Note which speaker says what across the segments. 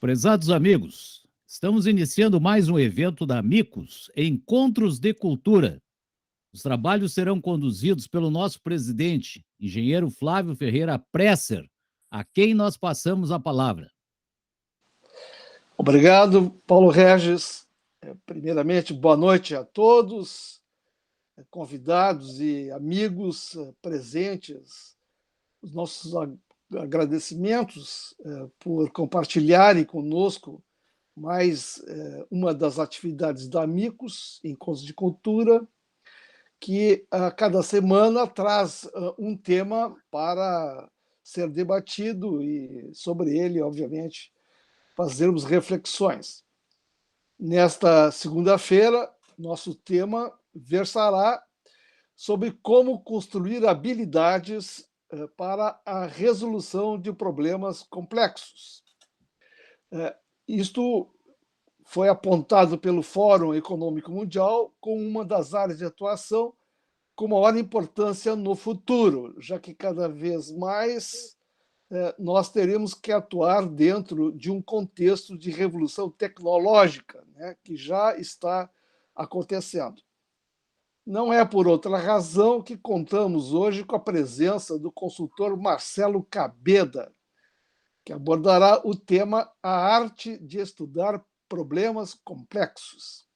Speaker 1: Prezados amigos, estamos iniciando mais um evento da Amicus, Encontros de Cultura. Os trabalhos serão conduzidos pelo nosso presidente, engenheiro Flávio Ferreira Presser, a quem nós passamos a palavra.
Speaker 2: Obrigado, Paulo Regis. Primeiramente, boa noite a todos, convidados e amigos presentes. Os nossos agradecimentos por compartilharem conosco mais uma das atividades da Amicus, Encontros de Cultura, que a cada semana traz um tema para ser debatido e sobre ele, obviamente, fazermos reflexões. Nesta segunda-feira, nosso tema versará sobre como construir habilidades para a resolução de problemas complexos. Isto foi apontado pelo Fórum Econômico Mundial como uma das áreas de atuação com maior importância no futuro, já que cada vez mais nós teremos que atuar dentro de um contexto de revolução tecnológica, né, que já está acontecendo. Não é por outra razão que contamos hoje com a presença do consultor Marcelo Cabeda, que abordará o tema A Arte de Estudar Problemas Complexos.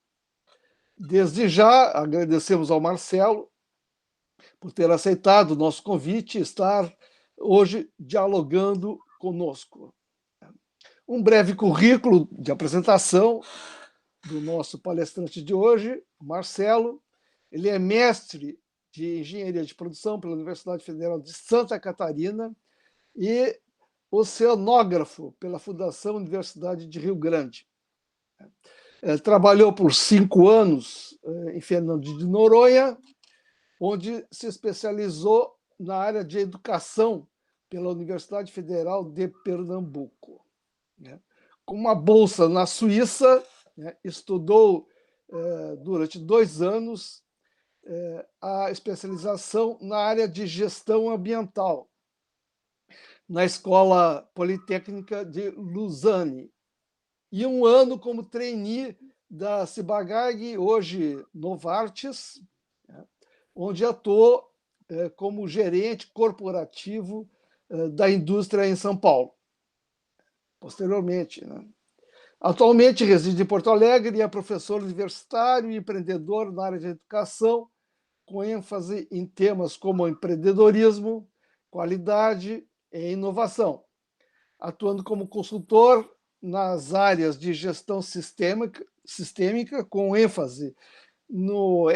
Speaker 2: Desde já, agradecemos ao Marcelo por ter aceitado o nosso convite e estar hoje dialogando conosco. Um breve currículo de apresentação do nosso palestrante de hoje, Marcelo. Ele é mestre de Engenharia de Produção pela Universidade Federal de Santa Catarina e oceanógrafo pela Fundação Universidade de Rio Grande. Trabalhou por 5 anos em Fernando de Noronha, onde se especializou na área de educação pela Universidade Federal de Pernambuco. Com uma bolsa na Suíça, estudou durante 2 anos a especialização na área de gestão ambiental, na Escola Politécnica de Lausanne, e 1 ano como trainee da Cibagag, hoje Novartis, onde atuou como gerente corporativo da indústria em São Paulo. Posteriormente, atualmente reside em Porto Alegre e é professor universitário e empreendedor na área de educação, com ênfase em temas como empreendedorismo, qualidade e inovação, atuando como consultor nas áreas de gestão sistêmica com ênfase no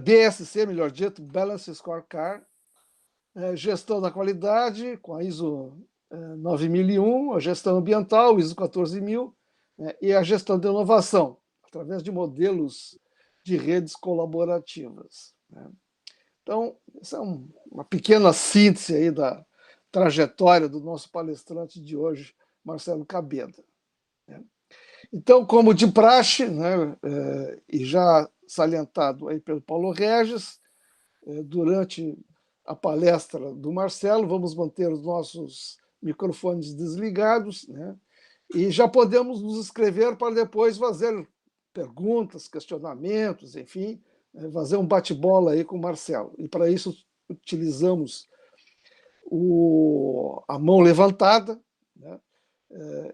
Speaker 2: BSC, melhor dito, Balance Scorecard, gestão da qualidade com a ISO 9001, a gestão ambiental, ISO 14000, e a gestão de inovação, através de modelos de redes colaborativas. Então, essa é uma pequena síntese aí da trajetória do nosso palestrante de hoje, Marcelo Cabeda. Então, como de praxe, e já salientado aí pelo Paulo Regis, durante a palestra do Marcelo, vamos manter os nossos microfones desligados, e já podemos nos inscrever para depois fazer perguntas, questionamentos, enfim, fazer um bate-bola aí com o Marcelo. E para isso utilizamos a mão levantada,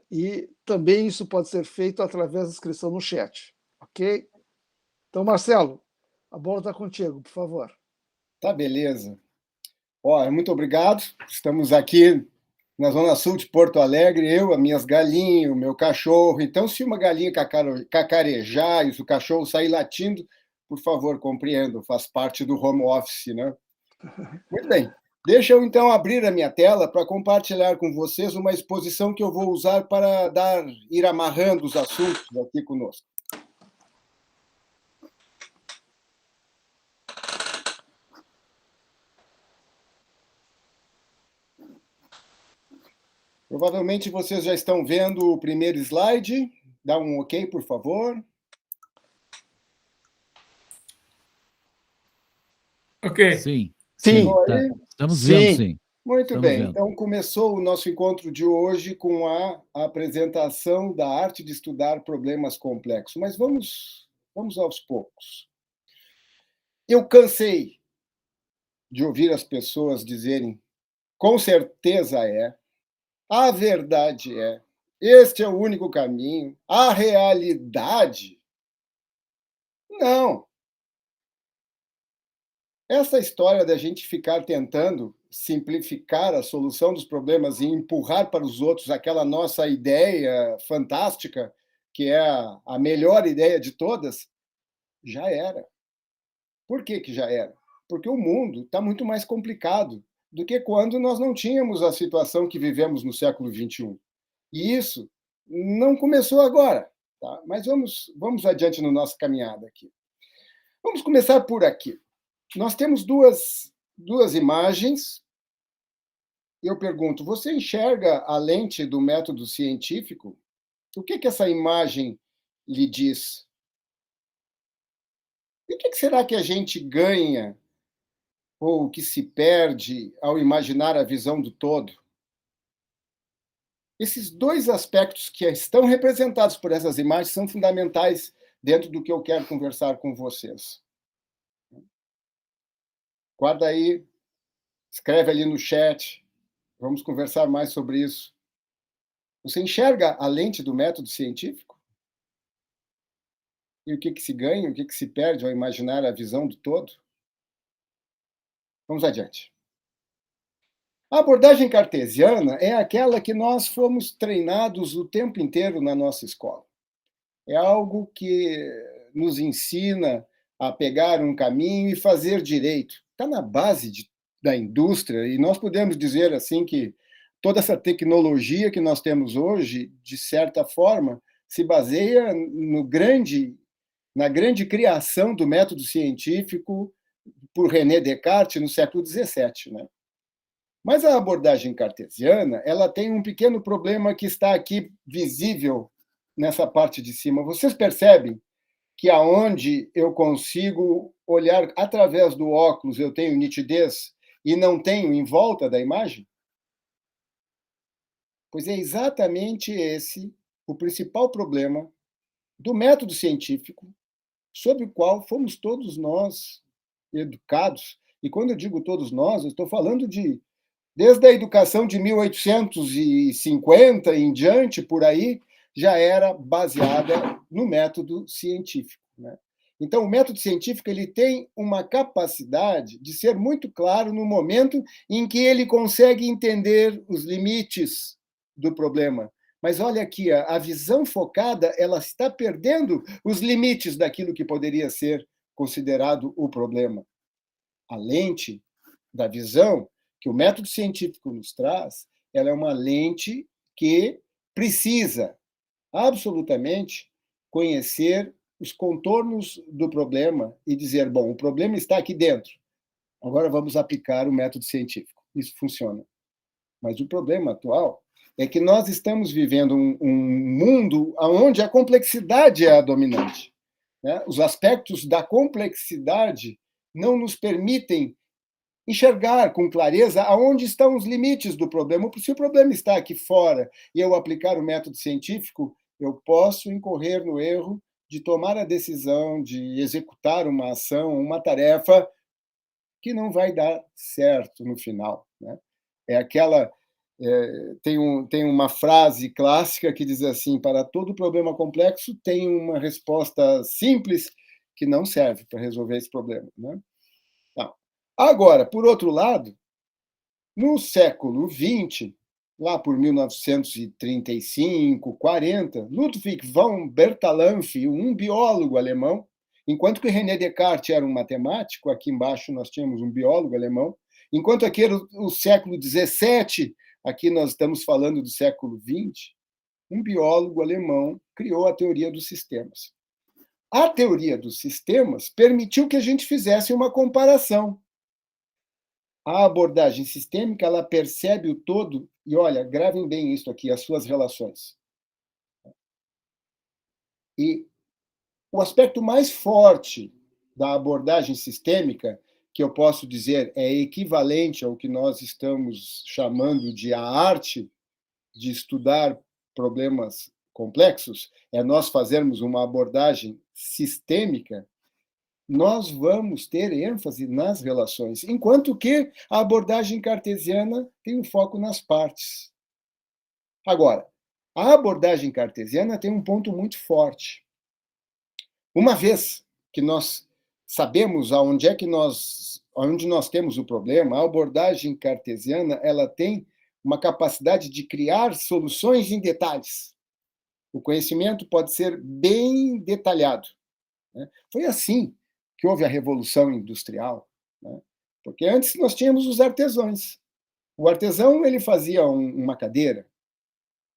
Speaker 2: e também isso pode ser feito através da inscrição no chat, ok? Então, Marcelo, a bola está contigo, por favor.
Speaker 3: Tá, beleza. Muito obrigado. Estamos aqui na Zona Sul de Porto Alegre, eu, as minhas galinhas, o meu cachorro. Então, se uma galinha cacarejar e se o cachorro sair latindo, por favor, compreendo, faz parte do home office, né? Muito bem. Deixa eu, então, abrir a minha tela para compartilhar com vocês uma exposição que eu vou usar para ir amarrando os assuntos aqui conosco. Provavelmente vocês já estão vendo o primeiro slide. Dá um OK, por favor.
Speaker 1: Ok. Sim. Tá. Estamos vendo, sim.
Speaker 3: Muito
Speaker 1: Estamos
Speaker 3: bem,
Speaker 1: vendo.
Speaker 3: então começou o nosso encontro de hoje com a apresentação da arte de estudar problemas complexos, mas vamos aos poucos. Eu cansei de ouvir as pessoas dizerem, com certeza é, a verdade é, este é o único caminho, a realidade. Não. Essa história da gente ficar tentando simplificar a solução dos problemas e empurrar para os outros aquela nossa ideia fantástica, que é a melhor ideia de todas, já era. Por que já era? Porque o mundo está muito mais complicado do que quando nós não tínhamos a situação que vivemos no século XXI. E isso não começou agora, tá? Mas vamos adiante na nossa caminhada aqui. Vamos começar por aqui. Nós temos duas imagens. Eu pergunto, você enxerga a lente do método científico? O que essa imagem lhe diz? E o que será que a gente ganha ou que se perde ao imaginar a visão do todo? Esses dois aspectos que estão representados por essas imagens são fundamentais dentro do que eu quero conversar com vocês. Guarda aí, escreve ali no chat, vamos conversar mais sobre isso. Você enxerga a lente do método científico? E o que se ganha, o que se perde ao imaginar a visão do todo? Vamos adiante. A abordagem cartesiana é aquela que nós fomos treinados o tempo inteiro na nossa escola. É algo que nos ensina a pegar um caminho e fazer direito. Está na base da indústria, e nós podemos dizer assim que toda essa tecnologia que nós temos hoje, de certa forma, se baseia na grande criação do método científico por René Descartes no século XVII, né? Mas a abordagem cartesiana, ela tem um pequeno problema que está aqui visível nessa parte de cima. Vocês percebem que aonde eu consigo olhar através do óculos eu tenho nitidez e não tenho em volta da imagem? Pois é exatamente esse o principal problema do método científico sobre o qual fomos todos nós educados. E quando eu digo todos nós, eu estou falando desde a educação de 1850 em diante, por aí, já era baseada no método científico, né? Então, o método científico ele tem uma capacidade de ser muito claro no momento em que ele consegue entender os limites do problema. Mas olha aqui, a visão focada ela está perdendo os limites daquilo que poderia ser considerado o problema. A lente da visão que o método científico nos traz, ela é uma lente que precisa absolutamente conhecer os contornos do problema e dizer, bom, o problema está aqui dentro. Agora vamos aplicar o método científico. Isso funciona. Mas o problema atual é que nós estamos vivendo um mundo onde a complexidade é a dominante, né? Os aspectos da complexidade não nos permitem enxergar com clareza aonde estão os limites do problema. Se o problema está aqui fora e eu aplicar o método científico, eu posso incorrer no erro de tomar a decisão de executar uma ação, uma tarefa que não vai dar certo no final, né? É aquela tem uma frase clássica que diz assim: para todo problema complexo tem uma resposta simples que não serve para resolver esse problema, né? Agora, por outro lado, no século XX, lá por 1935, 40, Ludwig von Bertalanffy, um biólogo alemão, enquanto que René Descartes era um matemático, aqui embaixo nós tínhamos um biólogo alemão, enquanto aqui era o século XVII, aqui nós estamos falando do século XX, um biólogo alemão criou a teoria dos sistemas. A teoria dos sistemas permitiu que a gente fizesse uma comparação. A abordagem sistêmica, ela percebe o todo, e olha, gravem bem isso aqui, as suas relações. E o aspecto mais forte da abordagem sistêmica que eu posso dizer é equivalente ao que nós estamos chamando de a arte de estudar problemas complexos, é nós fazermos uma abordagem sistêmica, nós vamos ter ênfase nas relações, enquanto que a abordagem cartesiana tem um foco nas partes. Agora, a abordagem cartesiana tem um ponto muito forte. Uma vez que nós sabemos onde nós temos o problema, a abordagem cartesiana ela tem uma capacidade de criar soluções em detalhes. O conhecimento pode ser bem detalhado. Né? Foi assim que houve a Revolução Industrial, né? Porque antes nós tínhamos os artesãos. O artesão ele fazia uma cadeira,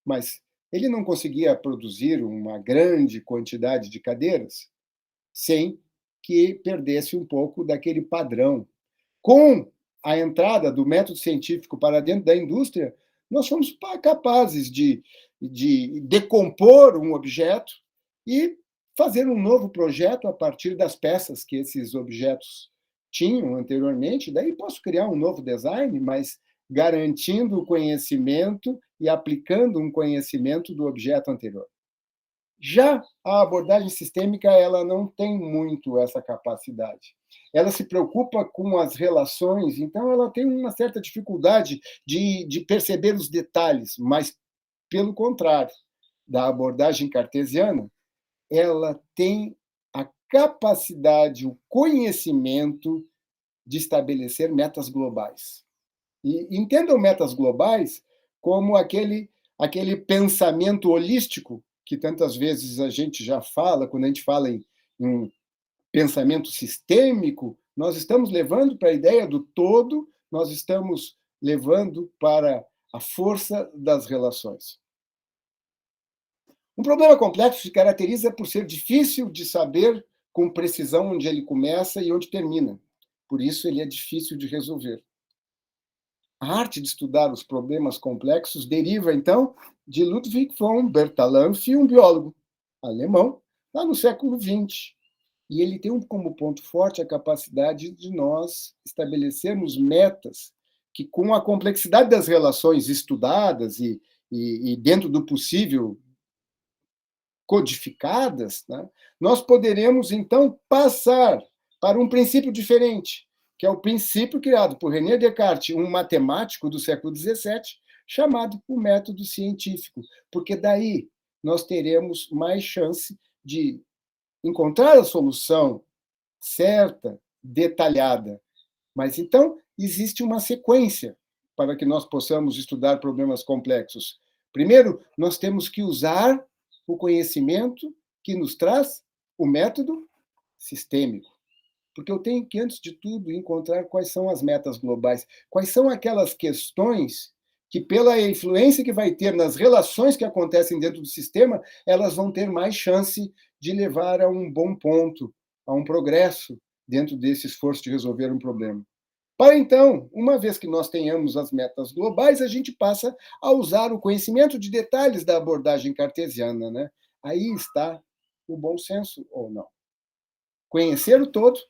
Speaker 3: mas ele não conseguia produzir uma grande quantidade de cadeiras sem que perdesse um pouco daquele padrão. Com a entrada do método científico para dentro da indústria, nós fomos capazes de decompor um objeto e fazer um novo projeto a partir das peças que esses objetos tinham anteriormente. Daí posso criar um novo design, mas garantindo o conhecimento e aplicando um conhecimento do objeto anterior. Já a abordagem sistêmica ela não tem muito essa capacidade. Ela se preocupa com as relações, então ela tem uma certa dificuldade de perceber os detalhes, mas, pelo contrário, da abordagem cartesiana, ela tem a capacidade, o conhecimento de estabelecer metas globais. E entendam metas globais como aquele pensamento holístico que tantas vezes a gente já fala, quando a gente fala em um pensamento sistêmico, nós estamos levando para a ideia do todo, nós estamos levando para a força das relações. Um problema complexo se caracteriza por ser difícil de saber com precisão onde ele começa e onde termina. Por isso, ele é difícil de resolver. A arte de estudar os problemas complexos deriva, então, de Ludwig von Bertalanffy, um biólogo alemão, lá no século XX. E ele tem como ponto forte a capacidade de nós estabelecermos metas que, com a complexidade das relações estudadas e dentro do possível, codificadas, né, nós poderemos, então, passar para um princípio diferente, que é o princípio criado por René Descartes, um matemático do século XVII, chamado o método científico, porque daí nós teremos mais chance de encontrar a solução certa, detalhada. Mas, então, existe uma sequência para que nós possamos estudar problemas complexos. Primeiro, nós temos que usar o conhecimento que nos traz o método sistêmico. Porque eu tenho que, antes de tudo, encontrar quais são as metas globais, quais são aquelas questões que, pela influência que vai ter nas relações que acontecem dentro do sistema, elas vão ter mais chance de levar a um bom ponto, a um progresso dentro desse esforço de resolver um problema. Para então, uma vez que nós tenhamos as metas globais, a gente passa a usar o conhecimento de detalhes da abordagem cartesiana, né? Aí está o bom senso ou não. Conhecer o todo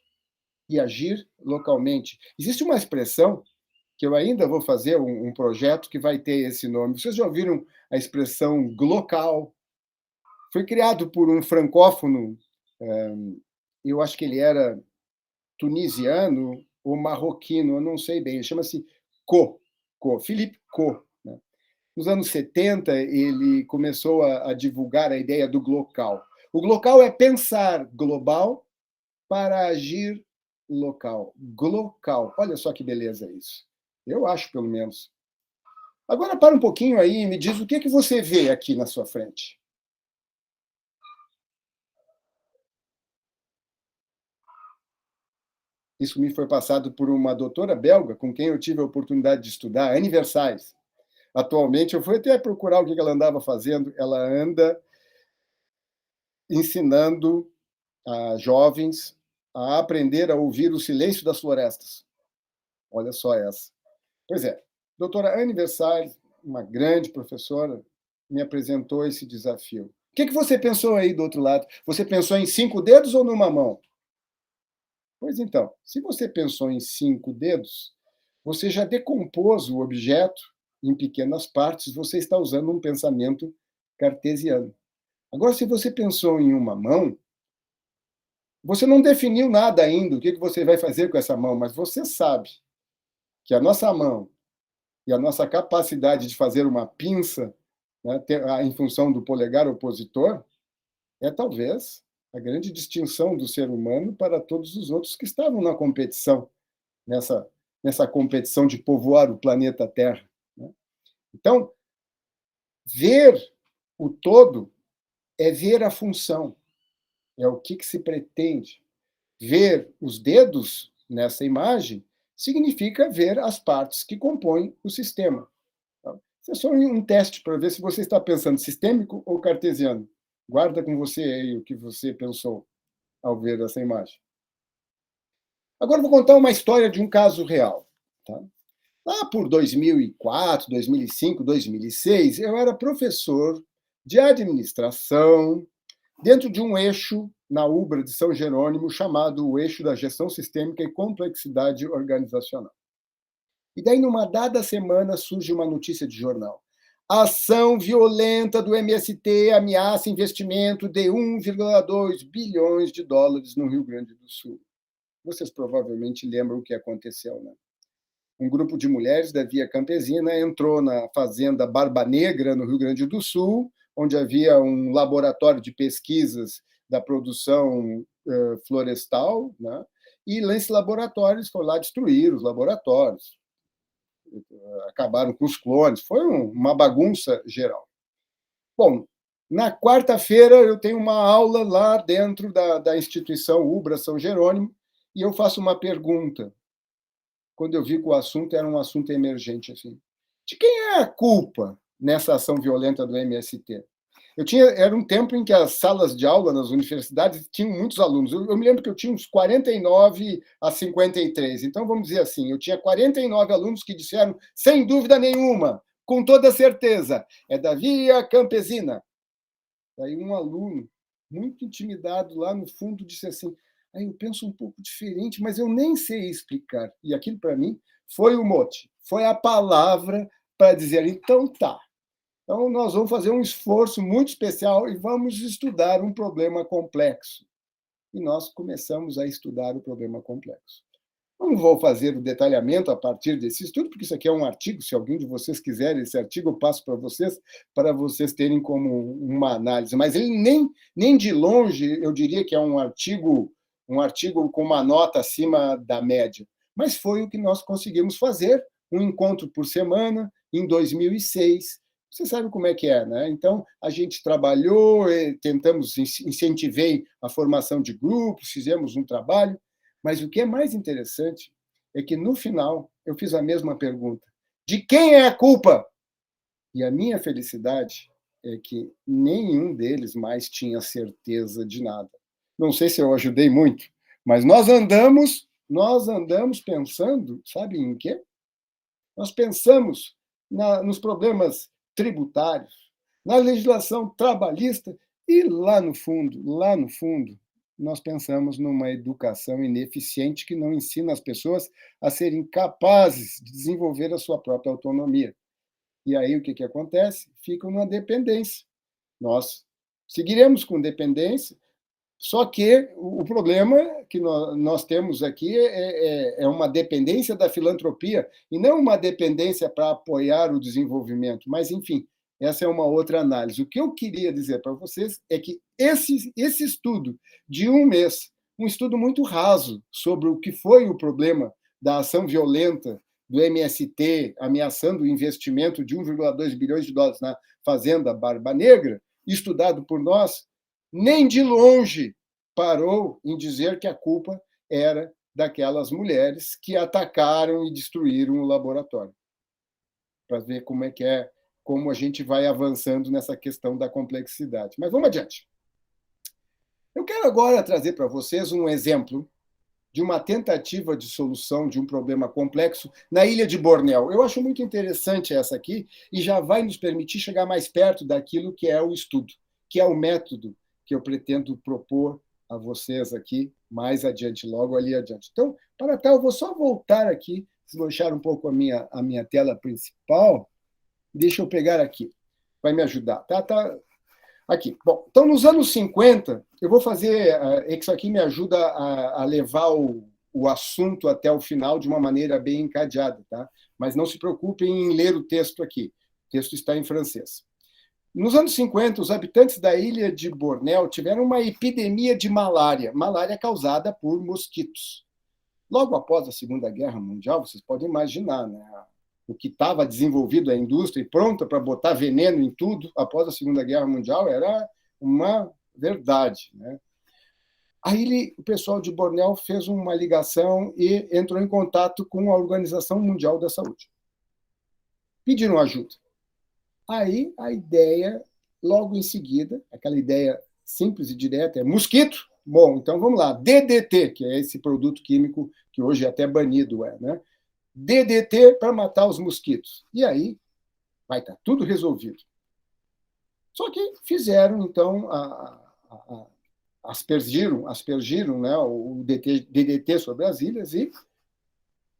Speaker 3: e agir localmente. Existe uma expressão que eu ainda vou fazer um projeto que vai ter esse nome. Vocês já ouviram a expressão glocal? Foi criado por um francófono, eu acho que ele era tunisiano ou marroquino, eu não sei bem, chama-se Philippe Caux. Né? Nos anos 70, ele começou a divulgar a ideia do glocal. O glocal é pensar global para agir local. Glocal. Olha só que beleza isso. Eu acho, pelo menos. Agora, para um pouquinho aí e me diz o que você vê aqui na sua frente. Isso me foi passado por uma doutora belga com quem eu tive a oportunidade de estudar, Anne Versailles. Atualmente, eu fui até procurar o que ela andava fazendo. Ela anda ensinando a jovens a aprender a ouvir o silêncio das florestas. Olha só essa. Pois é, doutora Anne Versailles, uma grande professora, me apresentou esse desafio. O que você pensou aí do outro lado? Você pensou em 5 dedos ou numa mão? Pois então, se você pensou em 5 dedos, você já decompôs o objeto em pequenas partes, você está usando um pensamento cartesiano. Agora, se você pensou em uma mão, você não definiu nada ainda, o que você vai fazer com essa mão, mas você sabe que a nossa mão e a nossa capacidade de fazer uma pinça, né, em função do polegar opositor, é talvez a grande distinção do ser humano para todos os outros que estavam na competição, nessa competição de povoar o planeta Terra. Né? Então, ver o todo é ver a função, é o que se pretende. Ver os dedos nessa imagem significa ver as partes que compõem o sistema. Isso é só um teste para ver se você está pensando sistêmico ou cartesiano. Guarda com você aí o que você pensou ao ver essa imagem. Agora vou contar uma história de um caso real. Tá? Lá por 2004, 2005, 2006, eu era professor de administração dentro de um eixo na UBRA de São Jerônimo chamado o eixo da gestão sistêmica e complexidade organizacional. E daí, numa dada semana, surge uma notícia de jornal. A ação violenta do MST ameaça investimento de 1,2 bilhões de dólares no Rio Grande do Sul. Vocês provavelmente lembram o que aconteceu, né? Um grupo de mulheres da Via Campesina entrou na fazenda Barba Negra, no Rio Grande do Sul, onde havia um laboratório de pesquisas da produção florestal, né? E nesse laboratório eles foram lá destruir os laboratórios, acabaram com os clones, foi uma bagunça geral. Bom, na quarta-feira eu tenho uma aula lá dentro da instituição UBRA São Jerônimo e eu faço uma pergunta, quando eu vi que o assunto era um assunto emergente. Assim. De quem é a culpa nessa ação violenta do MST? Era um tempo em que as salas de aula nas universidades tinham muitos alunos. Eu me lembro que eu tinha uns 49 a 53. Então, vamos dizer assim, eu tinha 49 alunos que disseram, sem dúvida nenhuma, com toda certeza, é da Via Campesina. Daí um aluno, muito intimidado lá no fundo, disse assim, eu penso um pouco diferente, mas eu nem sei explicar. E aquilo, para mim, foi o mote, foi a palavra para dizer, então tá. Então, nós vamos fazer um esforço muito especial e vamos estudar um problema complexo. E nós começamos a estudar o problema complexo. Não vou fazer o detalhamento a partir desse estudo, porque isso aqui é um artigo, se alguém de vocês quiser esse artigo, eu passo para vocês terem como uma análise. Mas ele nem de longe, eu diria que é um artigo com uma nota acima da média. Mas foi o que nós conseguimos fazer, um encontro por semana, em 2006, você sabe como é que é, né? Então, a gente trabalhou, tentamos, incentivei a formação de grupos, fizemos um trabalho, mas o que é mais interessante é que, no final, eu fiz a mesma pergunta. De quem é a culpa? E a minha felicidade é que nenhum deles mais tinha certeza de nada. Não sei se eu ajudei muito, mas nós andamos pensando, sabe em quê? Nós pensamos nos problemas tributários, na legislação trabalhista e lá no fundo, nós pensamos numa educação ineficiente que não ensina as pessoas a serem capazes de desenvolver a sua própria autonomia. E aí o que acontece? Fica uma dependência. Nós seguiremos com dependência, só que o problema que nós temos aqui é uma dependência da filantropia, e não uma dependência para apoiar o desenvolvimento. Mas, enfim, essa é uma outra análise. O que eu queria dizer para vocês é que esse estudo de um mês, um estudo muito raso sobre o que foi o problema da ação violenta do MST ameaçando o investimento de 1,2 bilhões de dólares na fazenda Barba Negra, estudado por nós, nem de longe parou em dizer que a culpa era daquelas mulheres que atacaram e destruíram o laboratório. Para ver como a gente vai avançando nessa questão da complexidade. Mas vamos adiante. Eu quero agora trazer para vocês um exemplo de uma tentativa de solução de um problema complexo na ilha de Bornéu. Eu acho muito interessante essa aqui e já vai nos permitir chegar mais perto daquilo que é o estudo, que é o método que eu pretendo propor a vocês aqui mais adiante, logo ali adiante. Então, para tal, eu vou só voltar aqui, deslanchar um pouco a minha tela principal. Deixa eu pegar aqui, vai me ajudar. Tá aqui. Bom, então, nos anos 50, eu vou fazer... Isso aqui me ajuda a levar o assunto até o final de uma maneira bem encadeada, tá? Mas não se preocupem em ler o texto aqui. O texto está em francês. Nos anos 50, os habitantes da ilha de Bornéu tiveram uma epidemia de malária causada por mosquitos. Logo após a Segunda Guerra Mundial, vocês podem imaginar, né? O que estava desenvolvido, a indústria, e pronta para botar veneno em tudo, após a Segunda Guerra Mundial, era uma verdade, né? Aí o pessoal de Bornéu fez uma ligação e entrou em contato com a Organização Mundial da Saúde. Pediram ajuda. Aí a ideia, logo em seguida, aquela ideia simples e direta, é mosquito. Bom, então vamos lá, DDT, que é esse produto químico que hoje até banido é, né? DDT para matar os mosquitos. E aí vai estar tudo resolvido. Só que fizeram, então, aspergiram, né, o DDT sobre as ilhas e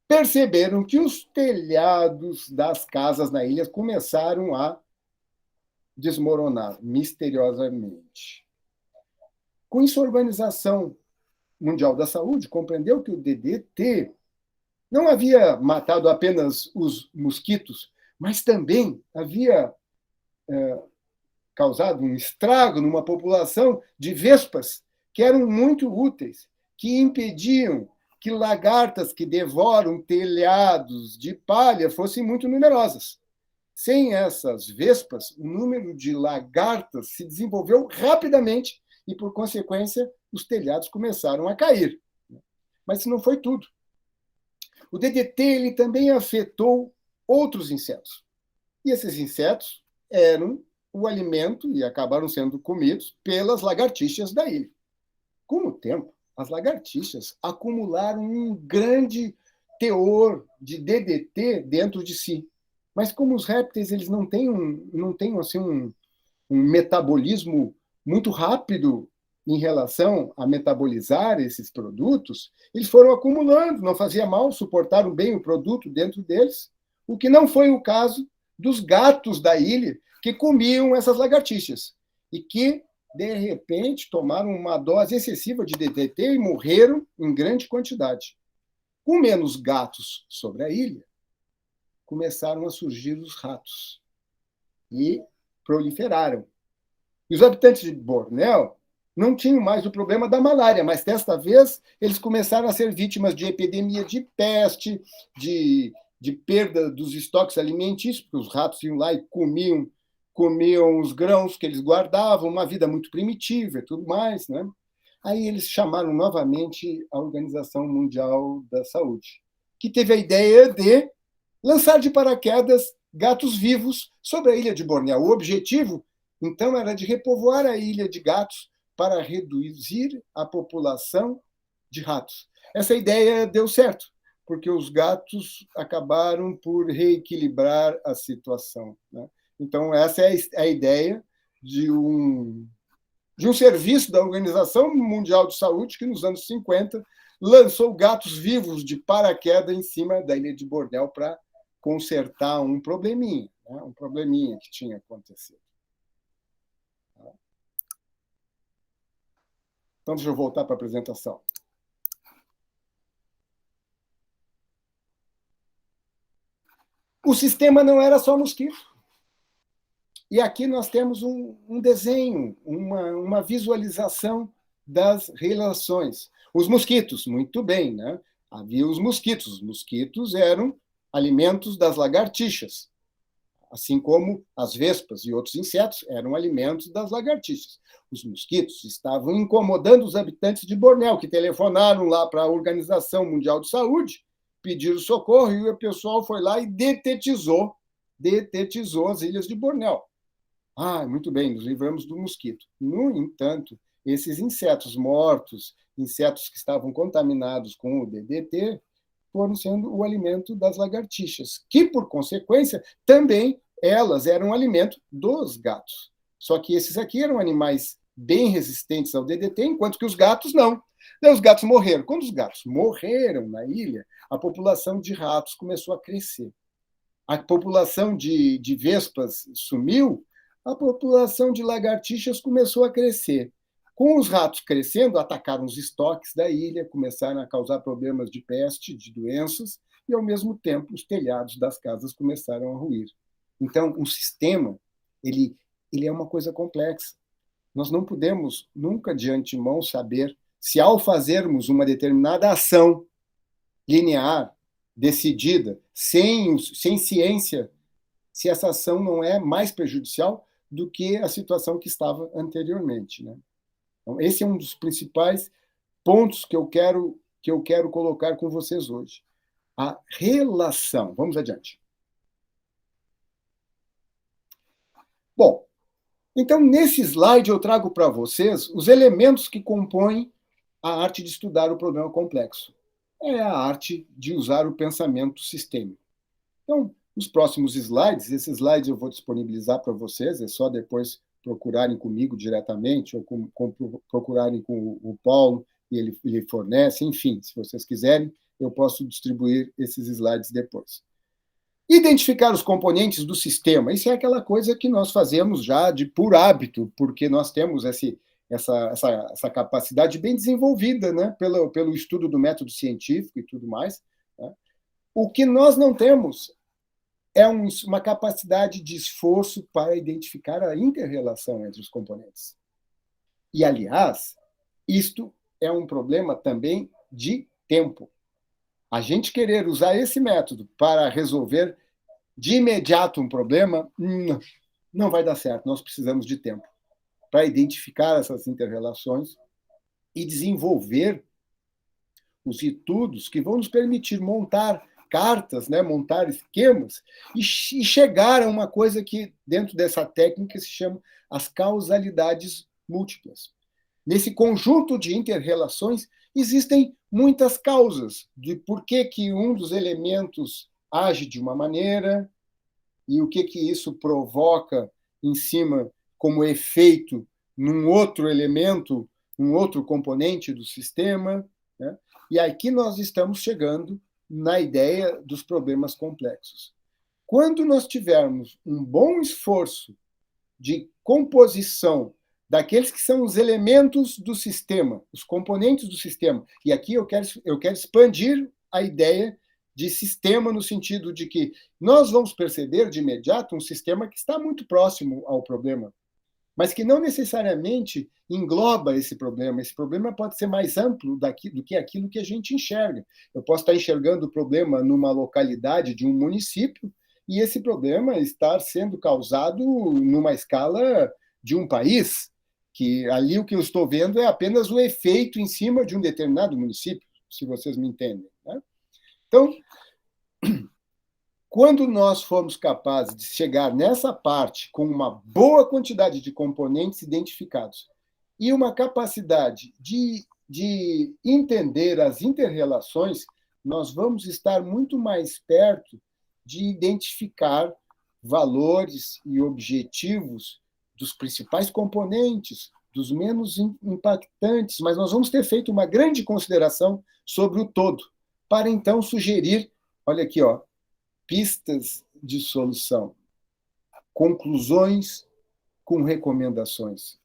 Speaker 3: perceberam que os telhados das casas na ilha começaram a desmoronar misteriosamente. Com isso, a Organização Mundial da Saúde compreendeu que o DDT não havia matado apenas os mosquitos, mas também havia causado um estrago numa população de vespas que eram muito úteis, que impediam que lagartas que devoram telhados de palha fossem muito numerosas. Sem essas vespas, o número de lagartas se desenvolveu rapidamente e, por consequência, os telhados começaram a cair. Mas isso não foi tudo. O DDT ele também afetou outros insetos. E esses insetos eram o alimento e acabaram sendo comidos pelas lagartixas da ilha. Com o tempo, as lagartixas acumularam um grande teor de DDT dentro de si. Mas como os répteis eles não têm assim, um metabolismo muito rápido em relação a metabolizar esses produtos, eles foram acumulando, não fazia mal, suportaram bem o produto dentro deles, o que não foi o caso dos gatos da ilha, que comiam essas lagartixas e que, de repente, tomaram uma dose excessiva de DDT e morreram em grande quantidade. Com menos gatos sobre a ilha, começaram a surgir os ratos e proliferaram. E os habitantes de Bornéu não tinham mais o problema da malária, mas desta vez eles começaram a ser vítimas de epidemia de peste, de perda dos estoques alimentícios, porque os ratos iam lá e comiam os grãos que eles guardavam, uma vida muito primitiva e tudo mais, né? Aí eles chamaram novamente a Organização Mundial da Saúde, que teve a ideia de lançar de paraquedas gatos vivos sobre a ilha de Bornéu. O objetivo, então, era de repovoar a ilha de gatos para reduzir a população de ratos. Essa ideia deu certo, porque os gatos acabaram por reequilibrar a situação, né? Então, essa é a ideia de um serviço da Organização Mundial de Saúde que, nos anos 50, lançou gatos vivos de paraquedas em cima da ilha de Bornéu para consertar um probleminha, né? Um probleminha que tinha acontecido. Então, deixa eu voltar para a apresentação. O sistema não era só mosquito. E aqui nós temos um desenho, uma visualização das relações. Os mosquitos, muito bem, né? Havia os mosquitos. Os mosquitos eram alimentos das lagartixas, assim como as vespas e outros insetos eram alimentos das lagartixas. Os mosquitos estavam incomodando os habitantes de Bornéu, que telefonaram lá para a Organização Mundial de Saúde, pediram socorro, e o pessoal foi lá e detetizou as ilhas de Bornéu. Muito bem, nos livramos do mosquito. No entanto, esses insetos mortos, insetos que estavam contaminados com o DDT, foram sendo o alimento das lagartixas, que, por consequência, também elas eram alimento dos gatos. Só que esses aqui eram animais bem resistentes ao DDT, enquanto que os gatos não. Daí os gatos morreram. Quando os gatos morreram na ilha, a população de ratos começou a crescer. A população de vespas sumiu, a população de lagartixas começou a crescer. Com os ratos crescendo, atacaram os estoques da ilha, começaram a causar problemas de peste, de doenças, e, ao mesmo tempo, os telhados das casas começaram a ruir. Então, o sistema ele é uma coisa complexa. Nós não podemos nunca, de antemão, saber se, ao fazermos uma determinada ação linear, decidida, sem ciência, se essa ação não é mais prejudicial do que a situação que estava anteriormente, né? Então, esse é um dos principais pontos que eu quero colocar com vocês hoje. A relação. Vamos adiante. Bom, então, nesse slide eu trago para vocês os elementos que compõem a arte de estudar o problema complexo. É a arte de usar o pensamento sistêmico. Então, nos próximos slides, esses slides eu vou disponibilizar para vocês, é só depois procurarem comigo diretamente, ou procurarem com o Paulo, e ele fornece, enfim, se vocês quiserem, eu posso distribuir esses slides depois. Identificar os componentes do sistema, isso é aquela coisa que nós fazemos já por hábito, porque nós temos essa capacidade bem desenvolvida, né, pelo estudo do método científico e tudo mais, né? O que nós não temos é uma capacidade de esforço para identificar a inter-relação entre os componentes. E, aliás, isto é um problema também de tempo. A gente querer usar esse método para resolver de imediato um problema, não vai dar certo. Nós precisamos de tempo para identificar essas inter-relações e desenvolver os estudos que vão nos permitir montar cartas, né, montar esquemas e chegar a uma coisa que, dentro dessa técnica, se chama as causalidades múltiplas. Nesse conjunto de inter-relações, existem muitas causas de por que um dos elementos age de uma maneira e o que isso provoca em cima como efeito num outro elemento, um outro componente do sistema, né? E aqui nós estamos chegando na ideia dos problemas complexos. Quando nós tivermos um bom esforço de composição daqueles que são os elementos do sistema, os componentes do sistema, e aqui eu quero expandir a ideia de sistema no sentido de que nós vamos perceber de imediato um sistema que está muito próximo ao problema, mas que não necessariamente engloba esse problema. Esse problema pode ser mais amplo do que aquilo que a gente enxerga. Eu posso estar enxergando o problema numa localidade de um município e esse problema estar sendo causado numa escala de um país, que ali o que eu estou vendo é apenas o efeito em cima de um determinado município, se vocês me entendem, né? Então, quando nós formos capazes de chegar nessa parte com uma boa quantidade de componentes identificados e uma capacidade de entender as inter-relações, nós vamos estar muito mais perto de identificar valores e objetivos dos principais componentes, dos menos impactantes, mas nós vamos ter feito uma grande consideração sobre o todo, para então sugerir, olha aqui, ó, pistas de solução, conclusões com recomendações.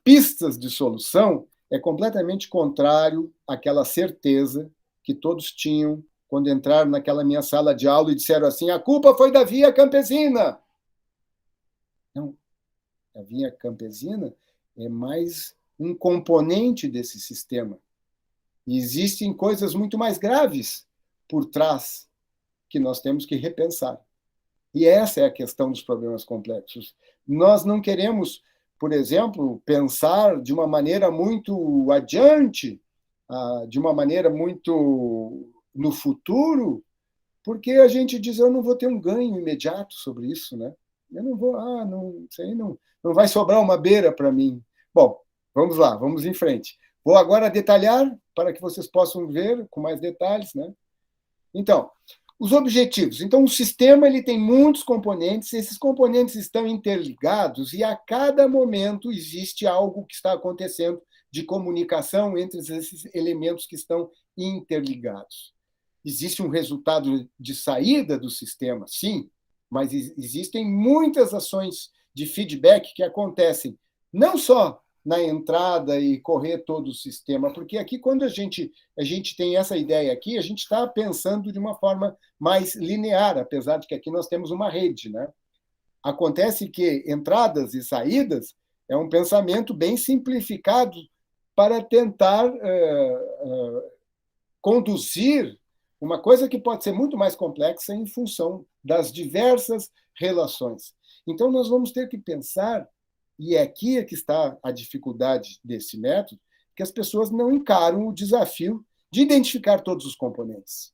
Speaker 3: Pistas de solução é completamente contrário àquela certeza que todos tinham quando entraram naquela minha sala de aula e disseram assim: a culpa foi da Via Campesina. Não, a Via Campesina é mais um componente desse sistema. E existem coisas muito mais graves por trás que nós temos que repensar. E essa é a questão dos problemas complexos. Nós não queremos, por exemplo, pensar de uma maneira muito adiante, de uma maneira muito no futuro, porque a gente diz: eu não vou ter um ganho imediato sobre isso, né? Eu não vou, isso aí não vai sobrar uma beira para mim. Bom, vamos lá, vamos em frente. Vou agora detalhar para que vocês possam ver com mais detalhes, né? Então, Os objetivos. Então, o sistema ele tem muitos componentes, esses componentes estão interligados e a cada momento existe algo que está acontecendo de comunicação entre esses elementos que estão interligados. Existe um resultado de saída do sistema, sim, mas existem muitas ações de feedback que acontecem não só na entrada e correr todo o sistema, porque aqui, quando a gente tem essa ideia aqui, a gente está pensando de uma forma mais linear, apesar de que aqui nós temos uma rede, né? Acontece que entradas e saídas é um pensamento bem simplificado para tentar conduzir uma coisa que pode ser muito mais complexa em função das diversas relações. Então, nós vamos ter que pensar, e aqui é que está a dificuldade desse método, que as pessoas não encaram o desafio de identificar todos os componentes.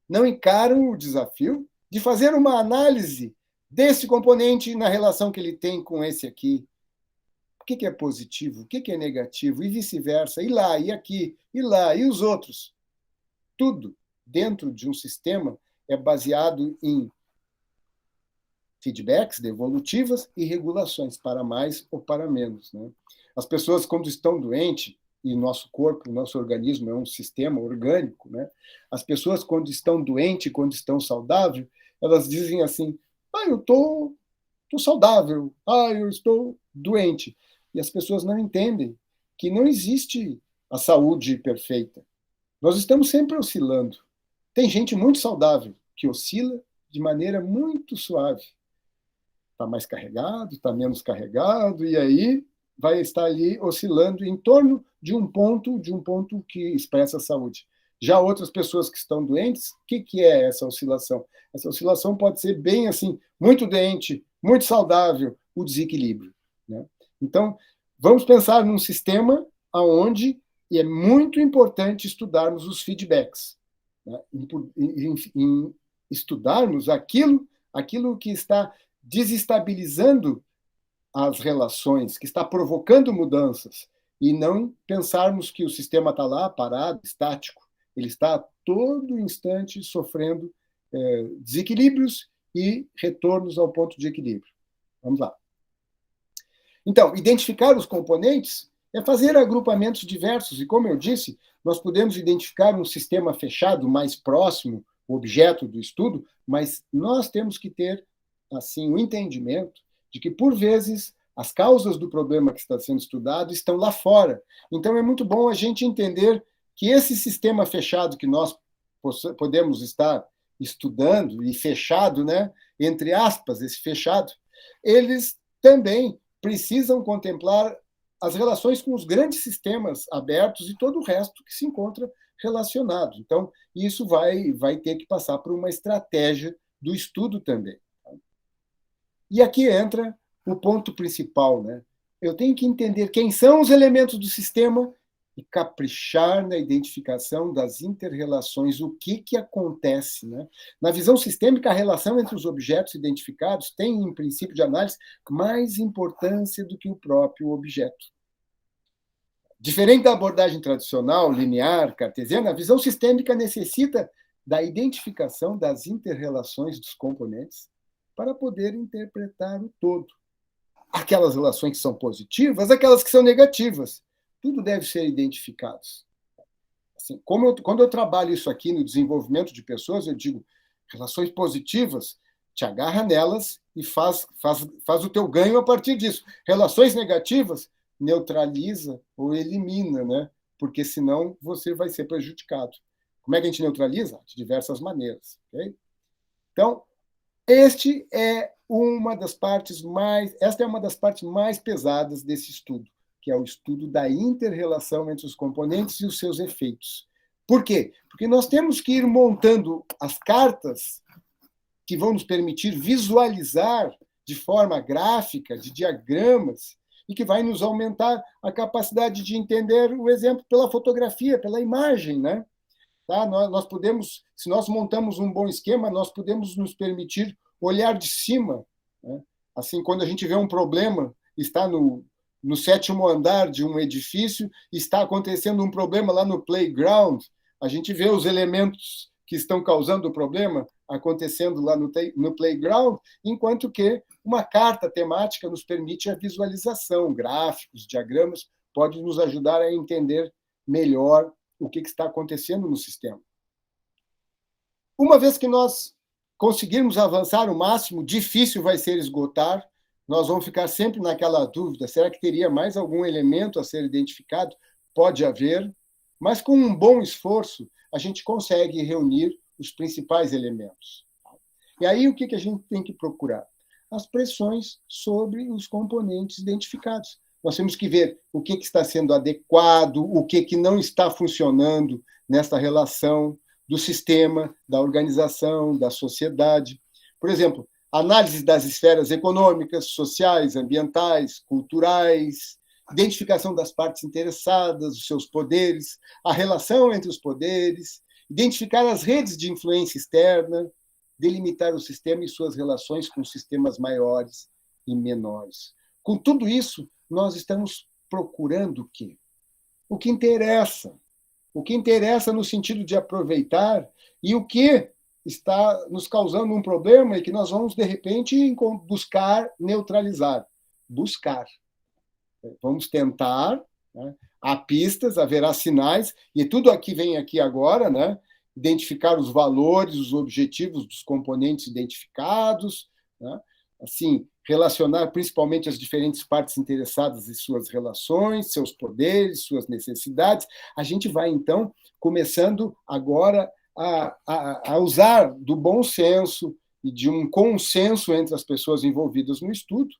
Speaker 3: Não encaram o desafio de fazer uma análise desse componente na relação que ele tem com esse aqui. O que é positivo, o que é negativo, e vice-versa, e lá, e aqui, e lá, e os outros. Tudo dentro de um sistema é baseado em feedbacks, devolutivas e regulações, para mais ou para menos, né? As pessoas, quando estão doentes, e nosso corpo, o nosso organismo é um sistema orgânico, né? As pessoas, quando estão doentes, quando estão saudáveis, elas dizem assim, eu estou saudável, eu estou doente. E as pessoas não entendem que não existe a saúde perfeita. Nós estamos sempre oscilando. Tem gente muito saudável que oscila de maneira muito suave. Está mais carregado, está menos carregado, e aí vai estar ali oscilando em torno de um ponto que expressa a saúde. Já outras pessoas que estão doentes, o que é essa oscilação? Essa oscilação pode ser bem assim, muito doente, muito saudável, o desequilíbrio, né? Então, vamos pensar num sistema onde é muito importante estudarmos os feedbacks, né? Em estudarmos aquilo que está desestabilizando as relações, que está provocando mudanças, e não pensarmos que o sistema está lá parado, estático. Ele está a todo instante sofrendo desequilíbrios e retornos ao ponto de equilíbrio. Vamos lá. Então, identificar os componentes é fazer agrupamentos diversos, e como eu disse, nós podemos identificar um sistema fechado mais próximo, o objeto do estudo, mas nós temos que ter assim o entendimento de que, por vezes, as causas do problema que está sendo estudado estão lá fora. Então, é muito bom a gente entender que esse sistema fechado que nós podemos estar estudando, e fechado, né, entre aspas, esse fechado, eles também precisam contemplar as relações com os grandes sistemas abertos e todo o resto que se encontra relacionado. Então, isso vai ter que passar por uma estratégia do estudo também. E aqui entra o ponto principal, né? Eu tenho que entender quem são os elementos do sistema e caprichar na identificação das interrelações, o que acontece, né? Na visão sistêmica, a relação entre os objetos identificados tem, em princípio de análise, mais importância do que o próprio objeto. Diferente da abordagem tradicional, linear, cartesiana, a visão sistêmica necessita da identificação das interrelações dos componentes para poder interpretar o todo. Aquelas relações que são positivas, aquelas que são negativas. Tudo deve ser identificado. Assim, quando eu trabalho isso aqui no desenvolvimento de pessoas, eu digo, relações positivas, te agarra nelas e faz o teu ganho a partir disso. Relações negativas, neutraliza ou elimina, né? Porque senão você vai ser prejudicado. Como é que a gente neutraliza? De diversas maneiras. Okay? Então, esta é uma das partes mais pesadas desse estudo, que é o estudo da inter-relação entre os componentes e os seus efeitos. Por quê? Porque nós temos que ir montando as cartas que vão nos permitir visualizar de forma gráfica, de diagramas, e que vai nos aumentar a capacidade de entender o exemplo pela fotografia, pela imagem, né? Tá? Nós podemos, se nós montamos um bom esquema, nós podemos nos permitir olhar de cima, né? Assim, quando a gente vê um problema, está no 7º andar de um edifício, está acontecendo um problema lá no playground, a gente vê os elementos que estão causando o problema acontecendo lá no playground, enquanto que uma carta temática nos permite a visualização, gráficos, diagramas, pode nos ajudar a entender melhor o que está acontecendo no sistema. Uma vez que nós conseguirmos avançar o máximo, difícil vai ser esgotar, nós vamos ficar sempre naquela dúvida, será que teria mais algum elemento a ser identificado? Pode haver, mas com um bom esforço, a gente consegue reunir os principais elementos. E aí, o que a gente tem que procurar? As pressões sobre os componentes identificados. Nós temos que ver o que está sendo adequado, o que não está funcionando nessa relação do sistema, da organização, da sociedade. Por exemplo, análise das esferas econômicas, sociais, ambientais, culturais, identificação das partes interessadas, os seus poderes, a relação entre os poderes, identificar as redes de influência externa, delimitar o sistema e suas relações com sistemas maiores e menores. Com tudo isso, nós estamos procurando o quê? O que interessa. O que interessa no sentido de aproveitar e o que está nos causando um problema e que nós vamos, de repente, buscar neutralizar. Buscar. Vamos tentar, né? Há pistas, haverá sinais, e tudo aqui vem aqui agora, né? Identificar os valores, os objetivos dos componentes identificados, né? Assim, relacionar principalmente as diferentes partes interessadas e suas relações, seus poderes, suas necessidades. A gente vai, então, começando agora a usar do bom senso e de um consenso entre as pessoas envolvidas no estudo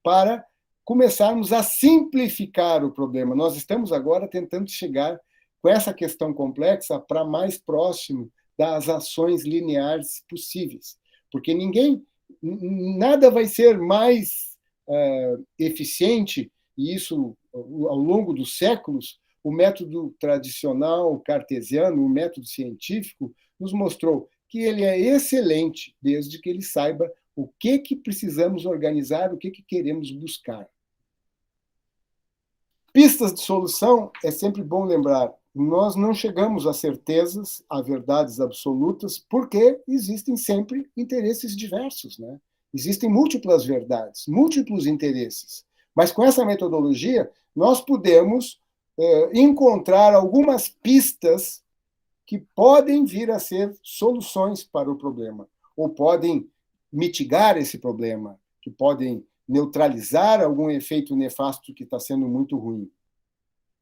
Speaker 3: para começarmos a simplificar o problema. Nós estamos agora tentando chegar com essa questão complexa para mais próximo das ações lineares possíveis, porque nada vai ser mais eficiente, e isso ao longo dos séculos, o método tradicional cartesiano, o método científico, nos mostrou que ele é excelente, desde que ele saiba o que precisamos organizar, o que queremos buscar. Pistas de solução, é sempre bom lembrar, nós não chegamos a certezas, a verdades absolutas, porque existem sempre interesses diversos, né? Existem múltiplas verdades, múltiplos interesses. Mas com essa metodologia, nós podemos encontrar algumas pistas que podem vir a ser soluções para o problema, ou podem mitigar esse problema, que podem neutralizar algum efeito nefasto que está sendo muito ruim.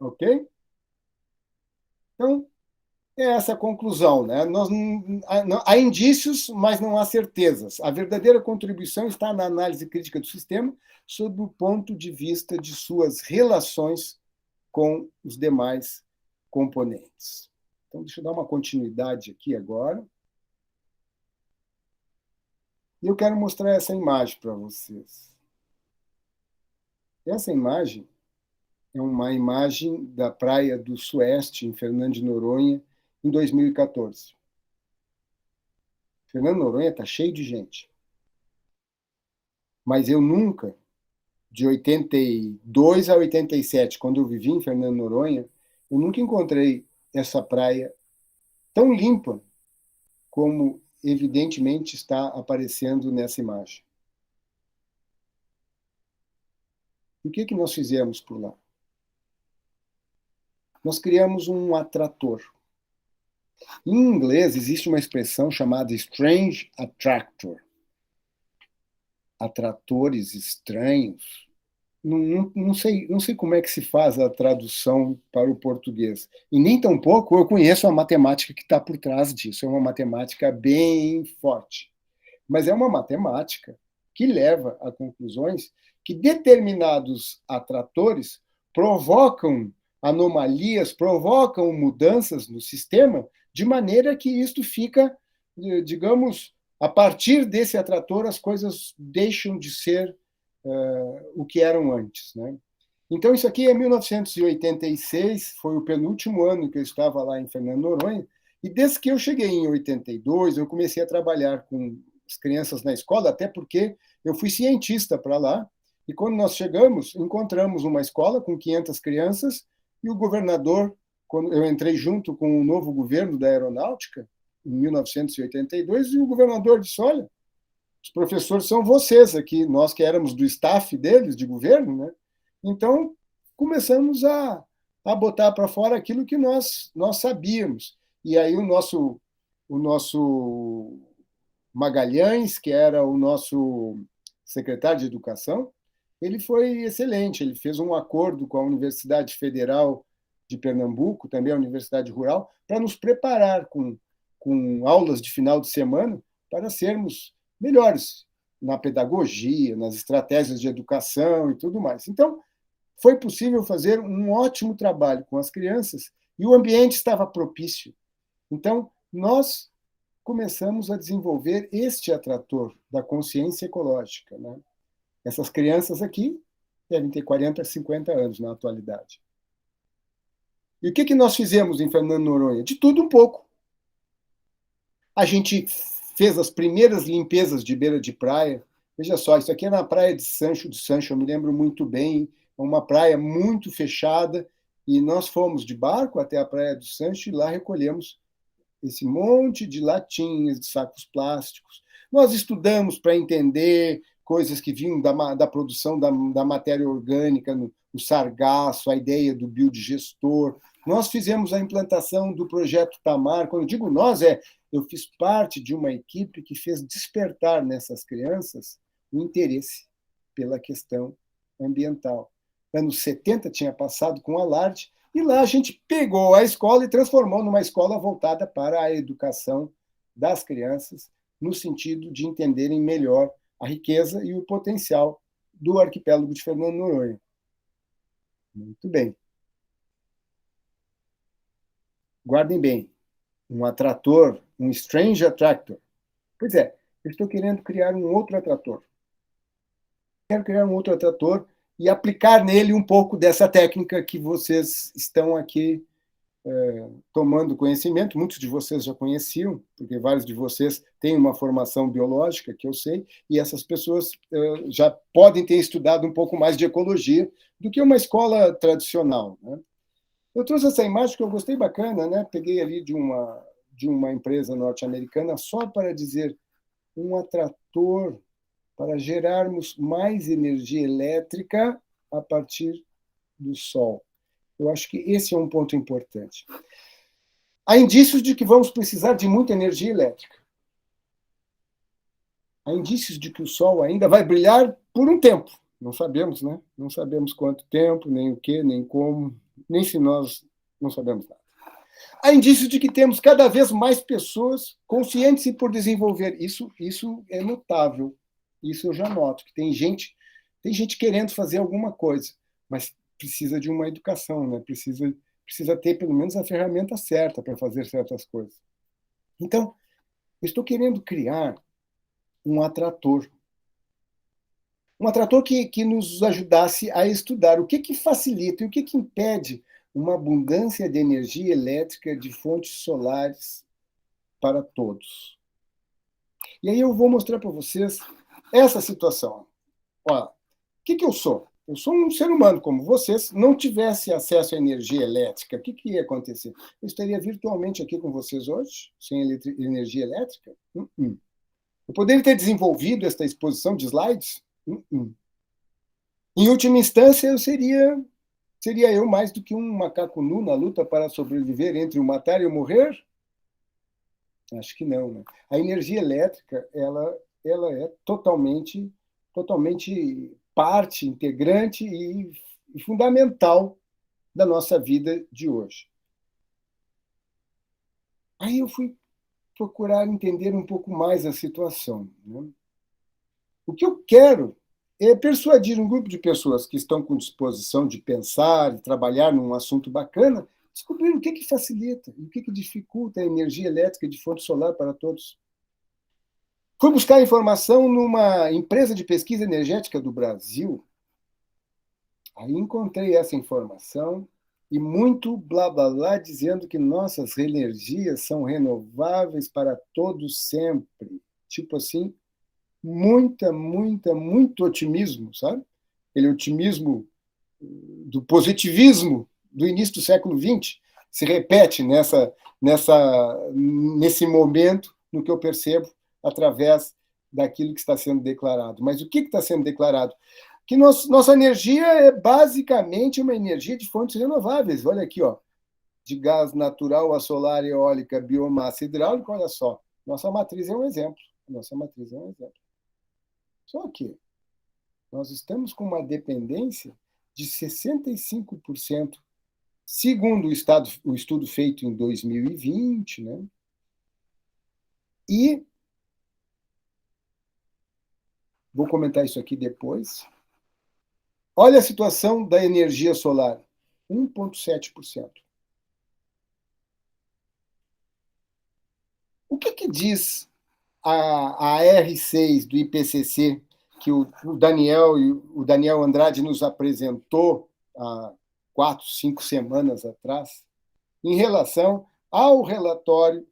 Speaker 3: Ok? Então, é essa a conclusão, né? Há indícios, mas não há certezas. A verdadeira contribuição está na análise crítica do sistema sob o ponto de vista de suas relações com os demais componentes. Então, deixa eu dar uma continuidade aqui agora. E eu quero mostrar essa imagem para vocês. Essa imagem é uma imagem da Praia do Sueste, em Fernando de Noronha, em 2014. Fernando de Noronha está cheio de gente. Mas eu nunca, de 82 a 87, quando eu vivi em Fernando de Noronha, eu nunca encontrei essa praia tão limpa como, evidentemente, está aparecendo nessa imagem. O que nós fizemos por lá? Nós criamos um atrator. Em inglês, existe uma expressão chamada strange attractor. Atratores estranhos. Não sei como é que se faz a tradução para o português. E nem tampouco eu conheço a matemática que está por trás disso. É uma matemática bem forte. Mas é uma matemática que leva a conclusões que determinados atratores provocam anomalias, provocam mudanças no sistema, de maneira que isto fica, digamos, a partir desse atrator, as coisas deixam de ser o que eram antes, né? Então, isso aqui é 1986, foi o penúltimo ano que eu estava lá em Fernando de Noronha, e desde que eu cheguei em 82, eu comecei a trabalhar com as crianças na escola, até porque eu fui cientista para lá, e quando nós chegamos, encontramos uma escola com 500 crianças, e o governador, quando eu entrei junto com o novo governo da aeronáutica, em 1982, e o governador disse: olha, os professores são vocês aqui, nós que éramos do staff deles, de governo, né? Então, começamos a botar para fora aquilo que nós sabíamos. E aí o nosso Magalhães, que era o nosso secretário de Educação, ele foi excelente. Ele fez um acordo com a Universidade Federal de Pernambuco, também a Universidade Rural, para nos preparar com aulas de final de semana para sermos melhores na pedagogia, nas estratégias de educação e tudo mais. Então, foi possível fazer um ótimo trabalho com as crianças e o ambiente estava propício. Então, nós começamos a desenvolver este atrator da consciência ecológica, né? Essas crianças aqui devem ter 40, 50 anos na atualidade. E o que nós fizemos em Fernando Noronha? De tudo um pouco. A gente fez as primeiras limpezas de beira de praia. Veja só, isso aqui é na praia de Sancho do Sancho, eu me lembro muito bem, é uma praia muito fechada, e nós fomos de barco até a praia do Sancho e lá recolhemos esse monte de latinhas, de sacos plásticos. Nós estudamos para entender coisas que vinham da produção da matéria orgânica, no sargaço, a ideia do biodigestor. Nós fizemos a implantação do projeto Tamar. Quando eu digo nós, eu fiz parte de uma equipe que fez despertar nessas crianças o interesse pela questão ambiental. Anos 70 tinha passado com a LARD, e lá a gente pegou a escola e transformou numa escola voltada para a educação das crianças, no sentido de entenderem melhor a riqueza e o potencial do arquipélago de Fernando Noronha. Muito bem. Guardem bem, um atrator, um strange attractor. Pois é, eu estou querendo criar um outro atrator. Quero criar um outro atrator e aplicar nele um pouco dessa técnica que vocês estão aqui tomando conhecimento. Muitos de vocês já conheciam, porque vários de vocês têm uma formação biológica, que eu sei, e essas pessoas já podem ter estudado um pouco mais de ecologia do que uma escola tradicional, né? Eu trouxe essa imagem que eu gostei bacana, né? Peguei ali de uma empresa norte-americana só para dizer um atrator para gerarmos mais energia elétrica a partir do sol. Eu acho que esse é um ponto importante. Há indícios de que vamos precisar de muita energia elétrica. Há indícios de que o sol ainda vai brilhar por um tempo. Não sabemos, né? Não sabemos quanto tempo, nem o que, nem como, nem se nós não sabemos nada. Há indícios de que temos cada vez mais pessoas conscientes e por desenvolver. Isso é notável. Isso eu já noto, que tem gente querendo fazer alguma coisa, mas precisa de uma educação, né? Precisa ter pelo menos a ferramenta certa para fazer certas coisas. Então, eu estou querendo criar um atrator. Um atrator que nos ajudasse a estudar o que facilita e o que impede uma abundância de energia elétrica de fontes solares para todos. E aí eu vou mostrar para vocês essa situação. Olha, o que eu sou? Eu sou um ser humano como vocês. Não tivesse acesso à energia elétrica, o que ia acontecer? Eu estaria virtualmente aqui com vocês hoje, sem energia elétrica? Eu poderia ter desenvolvido esta exposição de slides? Em última instância, eu seria eu mais do que um macaco nu na luta para sobreviver entre o matar e o morrer? Acho que não, né? A energia elétrica, ela é totalmente parte integrante e fundamental da nossa vida de hoje. Aí eu fui procurar entender um pouco mais a situação, né? O que eu quero é persuadir um grupo de pessoas que estão com disposição de pensar e trabalhar num assunto bacana, descobrir o que facilita, o que dificulta a energia elétrica de fonte solar para todos. Fui buscar informação numa empresa de pesquisa energética do Brasil. Aí encontrei essa informação e muito blá blá blá dizendo que nossas energias são renováveis para todos sempre. Tipo assim, muito otimismo, sabe? Aquele otimismo do positivismo do início do século XX. se repete nesse momento, no que eu percebo através daquilo que está sendo declarado. Mas o que está sendo declarado? Que nossa energia é basicamente uma energia de fontes renováveis. Olha aqui, ó, de gás natural, a solar, eólica, biomassa hidráulica, olha só. Nossa matriz é um exemplo. Só que nós estamos com uma dependência de 65%, segundo o estudo feito em 2020, né? E vou comentar isso aqui depois. Olha a situação da energia solar, 1,7%. O que diz a R6 do IPCC, que o Daniel Andrade nos apresentou há 4, 5 semanas atrás, em relação ao relatório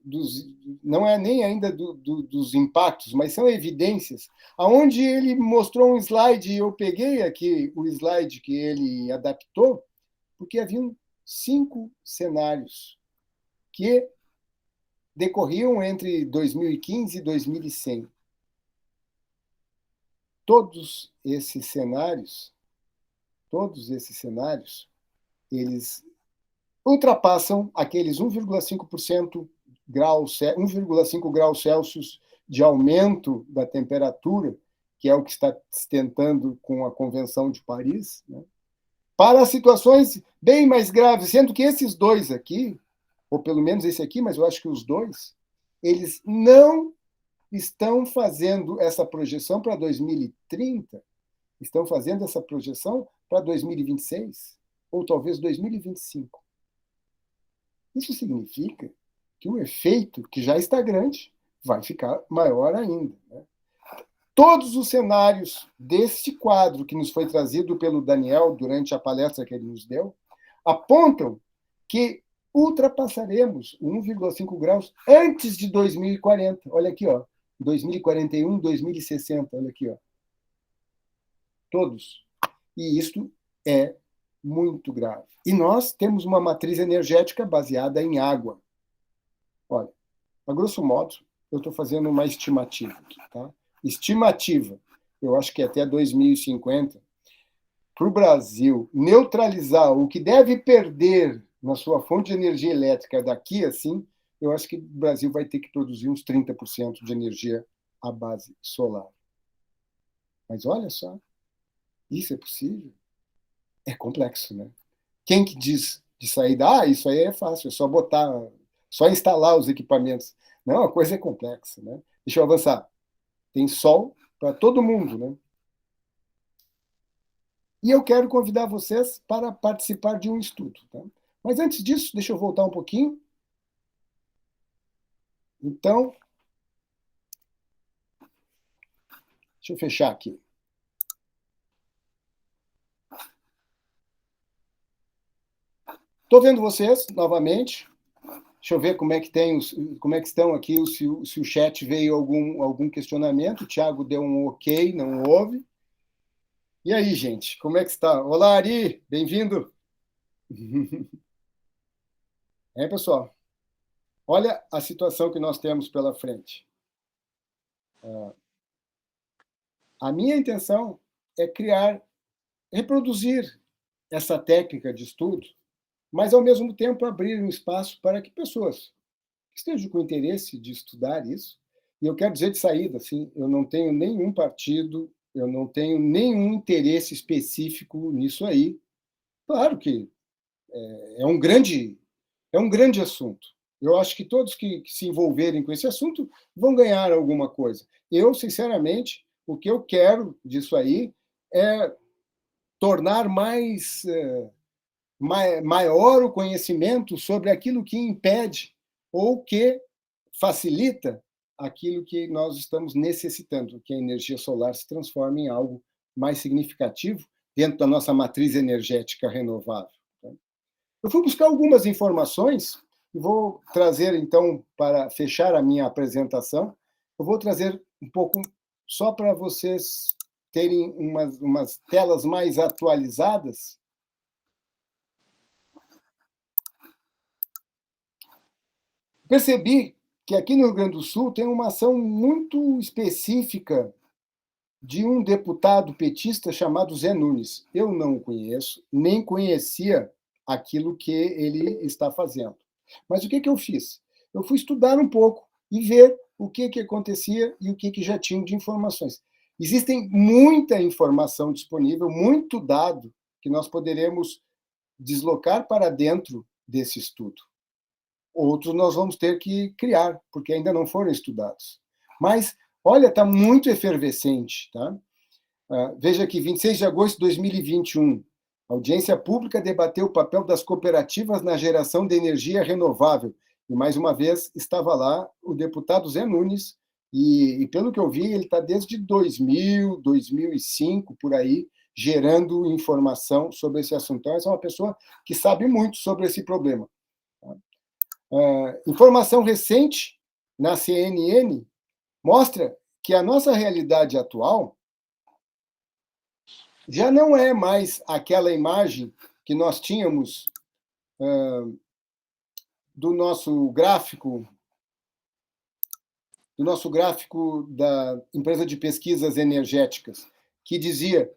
Speaker 3: não é nem ainda dos impactos, mas são evidências, aonde ele mostrou um slide, e eu peguei aqui o slide que ele adaptou, porque haviam 5 cenários que decorriam entre 2015 e 2100. Todos esses cenários, eles ultrapassam aqueles 1,5 graus Celsius de aumento da temperatura, que é o que está se tentando com a Convenção de Paris, né? Para situações bem mais graves, sendo que esses dois aqui, ou pelo menos esse aqui, mas eu acho que os dois, eles não estão fazendo essa projeção para 2030, estão fazendo essa projeção para 2026, ou talvez 2025. Isso significa que o efeito, que já está grande, vai ficar maior ainda, né? Todos os cenários deste quadro que nos foi trazido pelo Daniel durante a palestra que ele nos deu, apontam que ultrapassaremos 1,5 graus antes de 2040. Olha aqui, ó, 2041, 2060, olha aqui, ó. Todos. E isto é muito grave. E nós temos uma matriz energética baseada em água. Olha, a grosso modo, eu estou fazendo uma estimativa aqui, tá? Estimativa. Eu acho que até 2050, para o Brasil neutralizar o que deve perder na sua fonte de energia elétrica daqui, assim, eu acho que o Brasil vai ter que produzir uns 30% de energia à base solar. Mas olha só, isso é possível? É complexo, né? Quem que diz de saída, isso aí é fácil, é só instalar os equipamentos. Não, a coisa é complexa, né? Deixa eu avançar. Tem sol para todo mundo, né? E eu quero convidar vocês para participar de um estudo, tá? Mas antes disso, deixa eu voltar um pouquinho. Então, deixa eu fechar aqui. Estou vendo vocês novamente. Deixa eu ver como é que estão aqui, se o chat veio algum questionamento. O Thiago deu um ok, não houve. E aí, gente, como é que está? Olá, Ari, bem-vindo. Pessoal, olha a situação que nós temos pela frente. A minha intenção é reproduzir essa técnica de estudo, mas, ao mesmo tempo, abrir um espaço para que pessoas que estejam com interesse de estudar isso, e eu quero dizer de saída, assim, eu não tenho nenhum partido, eu não tenho nenhum interesse específico nisso aí. Claro que é um grande assunto. Eu acho que todos que se envolverem com esse assunto vão ganhar alguma coisa. Eu, sinceramente, o que eu quero disso aí é tornar maior o conhecimento sobre aquilo que impede ou que facilita aquilo que nós estamos necessitando, que a energia solar se transforme em algo mais significativo dentro da nossa matriz energética renovável. Eu fui buscar algumas informações e vou trazer, então, para fechar a minha apresentação, eu vou trazer um pouco só para vocês terem umas telas mais atualizadas. percebi que aqui no Rio Grande do Sul tem uma ação muito específica de um deputado petista chamado Zé Nunes. Eu não o conheço, nem conhecia aquilo que ele está fazendo. Mas o que eu fiz? Eu fui estudar um pouco e ver o que acontecia e o que já tinha de informações. Existem muita informação disponível, muito dado que nós poderemos deslocar para dentro desse estudo. Outros nós vamos ter que criar, porque ainda não foram estudados. Mas, olha, está muito efervescente. Tá? Veja aqui, 26 de agosto de 2021, a audiência pública debateu o papel das cooperativas na geração de energia renovável. E, mais uma vez, estava lá o deputado Zé Nunes, e pelo que eu vi, ele está desde 2000, 2005, por aí, gerando informação sobre esse assunto. Então, essa é uma pessoa que sabe muito sobre esse problema. Informação recente na CNN mostra que a nossa realidade atual já não é mais aquela imagem que nós tínhamos do nosso gráfico da empresa de pesquisas energéticas, que dizia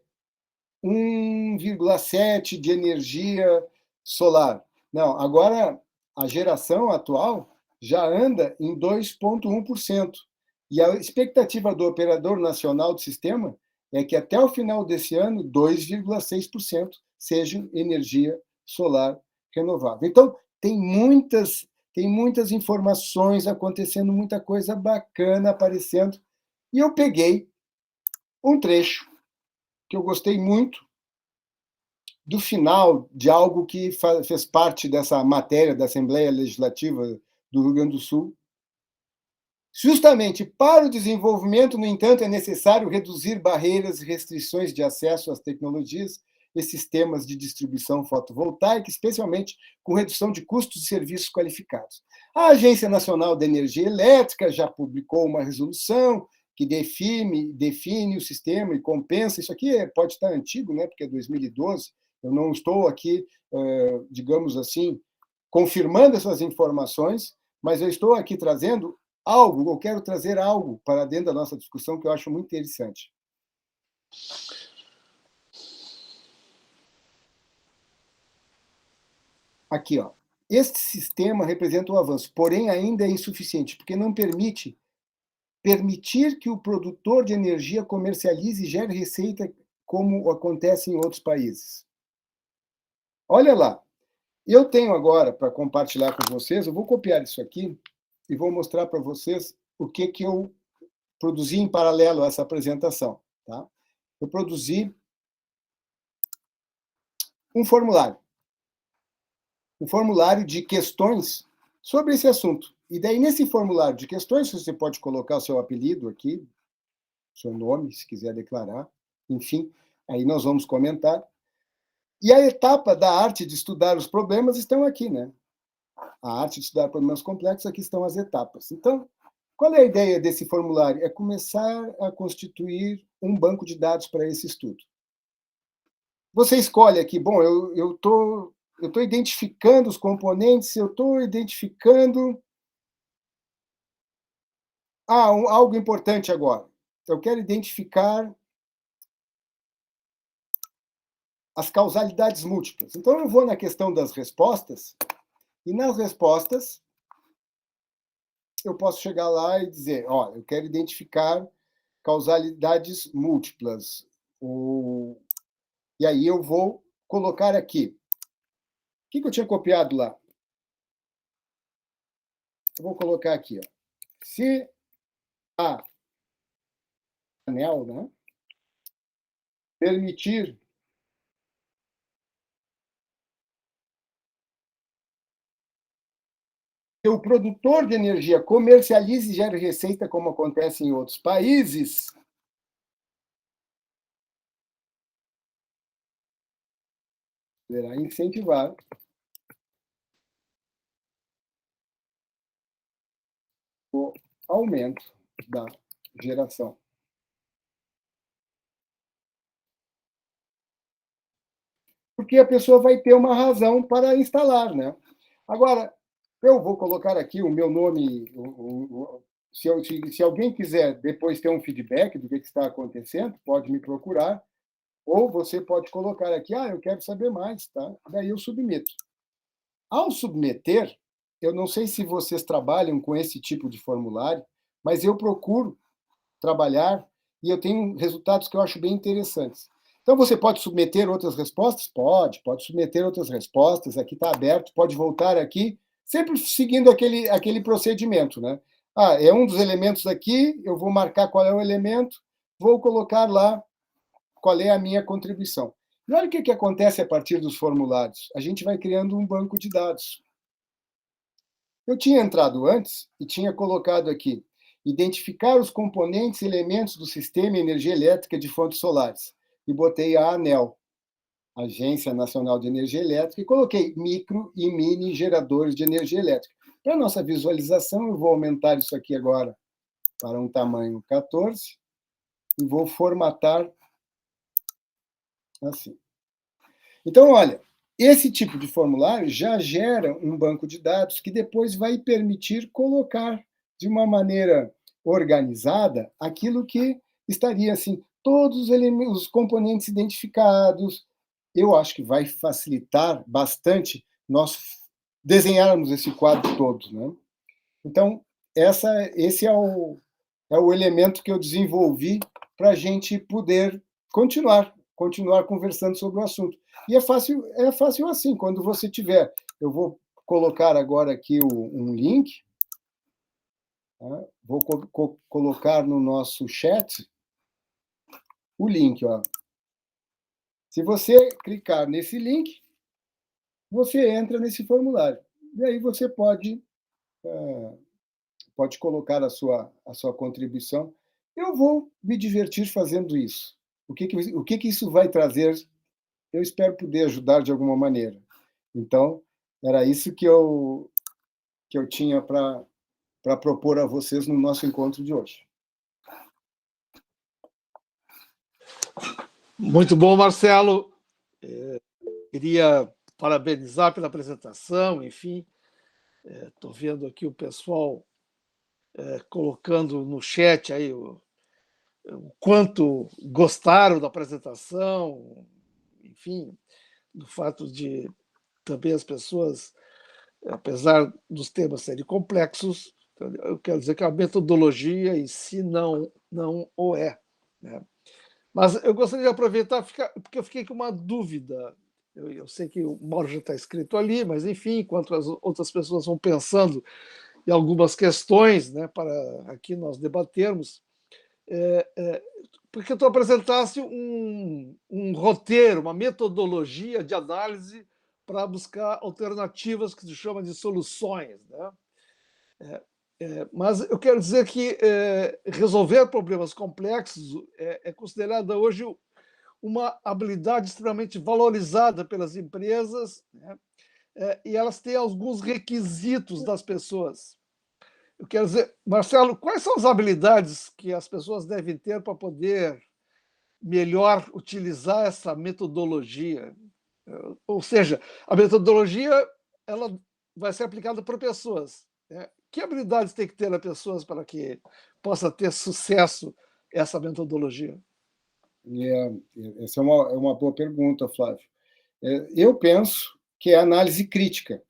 Speaker 3: 1,7 de energia solar. Não, agora a geração atual já anda em 2,1%. E a expectativa do Operador Nacional do Sistema é que até o final desse ano, 2,6% seja energia solar renovável. Então, tem muitas informações acontecendo, muita coisa bacana aparecendo. E eu peguei um trecho que eu gostei muito do final de algo que fez parte dessa matéria da Assembleia Legislativa do Rio Grande do Sul. Justamente para o desenvolvimento, no entanto, é necessário reduzir barreiras e restrições de acesso às tecnologias e sistemas de distribuição fotovoltaica, especialmente com redução de custos de serviços qualificados. A Agência Nacional de Energia Elétrica já publicou uma resolução que define o sistema e compensa. Isso aqui pode estar antigo, né, porque é 2012. Eu não estou aqui, digamos assim, confirmando essas informações, mas eu estou aqui trazendo algo, eu quero trazer algo para dentro da nossa discussão que eu acho muito interessante. Aqui, ó. Este sistema representa um avanço, porém ainda é insuficiente, porque não permitir que o produtor de energia comercialize e gere receita como acontece em outros países. Olha lá, eu tenho agora, para compartilhar com vocês, eu vou copiar isso aqui e vou mostrar para vocês o que eu produzi em paralelo a essa apresentação. Tá? Eu produzi um formulário de questões sobre esse assunto. E daí, nesse formulário de questões, você pode colocar o seu apelido aqui, seu nome, se quiser declarar, enfim, aí nós vamos comentar. E a etapa da arte de estudar os problemas estão aqui, né? A arte de estudar problemas complexos, aqui estão as etapas. Então, qual é a ideia desse formulário? É começar a constituir um banco de dados para esse estudo. Você escolhe aqui, bom, eu estou identificando os componentes, eu estou identificando... algo importante agora. Eu quero identificar as causalidades múltiplas. Então, eu vou na questão das respostas, e nas respostas eu posso chegar lá e dizer, ó, eu quero identificar causalidades múltiplas. E aí eu vou colocar aqui. O que eu tinha copiado lá? Eu vou colocar aqui, ó. Se a anel, né, permitir que o produtor de energia comercialize e gere receita, como acontece em outros países, poderá incentivar o aumento da geração. Porque a pessoa vai ter uma razão para instalar, né? Agora, Eu vou colocar aqui o meu nome. Se alguém quiser depois ter um feedback do que está acontecendo, pode me procurar. Ou você pode colocar aqui, eu quero saber mais, tá? Daí eu submeto. Ao submeter, eu não sei se vocês trabalham com esse tipo de formulário, mas eu procuro trabalhar e eu tenho resultados que eu acho bem interessantes. Então, você pode submeter outras respostas? Pode submeter outras respostas, aqui está aberto, pode voltar aqui, sempre seguindo aquele procedimento, né? É um dos elementos aqui, eu vou marcar qual é o elemento, vou colocar lá qual é a minha contribuição. E olha o que acontece a partir dos formulários. A gente vai criando um banco de dados. Eu tinha entrado antes e tinha colocado aqui, identificar os componentes e elementos do sistema de energia elétrica de fontes solares. E botei a ANEEL, Agência Nacional de Energia Elétrica, e coloquei micro e mini geradores de energia elétrica. Para nossa visualização, eu vou aumentar isso aqui agora para um tamanho 14 e vou formatar assim. Então, olha, esse tipo de formulário já gera um banco de dados que depois vai permitir colocar de uma maneira organizada aquilo que estaria assim, todos os elementos, os componentes identificados. Eu acho que vai facilitar bastante nós desenharmos esse quadro todo, né? Então, esse é o elemento que eu desenvolvi para a gente poder continuar conversando sobre o assunto. E é fácil assim, quando você tiver. Eu vou colocar agora aqui um link, tá? Vou colocar no nosso chat o link. Ó. Se você clicar nesse link, você entra nesse formulário. E aí você pode colocar a sua contribuição. Eu vou me divertir fazendo isso. O que isso vai trazer? Eu espero poder ajudar de alguma maneira. Então, era isso que eu tinha para propor a vocês no nosso encontro de hoje.
Speaker 2: Muito bom, Marcelo. Queria parabenizar pela apresentação, enfim. Estou vendo aqui o pessoal colocando no chat aí o quanto gostaram da apresentação, enfim, do fato de também as pessoas, apesar dos temas serem complexos, eu quero dizer que a metodologia em si não o é, né? Mas eu gostaria de aproveitar, porque eu fiquei com uma dúvida. Eu sei que o Mauro já está escrito ali, mas, enfim, enquanto as outras pessoas vão pensando em algumas questões, né, para aqui nós debatermos, porque tu apresentasse um roteiro, uma metodologia de análise para buscar alternativas que se chama de soluções, né? Mas eu quero dizer que resolver problemas complexos é considerada hoje uma habilidade extremamente valorizada pelas empresas, né? E elas têm alguns requisitos das pessoas. Eu quero dizer, Marcelo, quais são as habilidades que as pessoas devem ter para poder melhor utilizar essa metodologia? Ou seja, a metodologia ela vai ser aplicada por pessoas, né? Que habilidades tem que ter as pessoas para que possa ter sucesso essa metodologia?
Speaker 3: Essa é uma boa pergunta, Flávio. Eu penso que é análise crítica,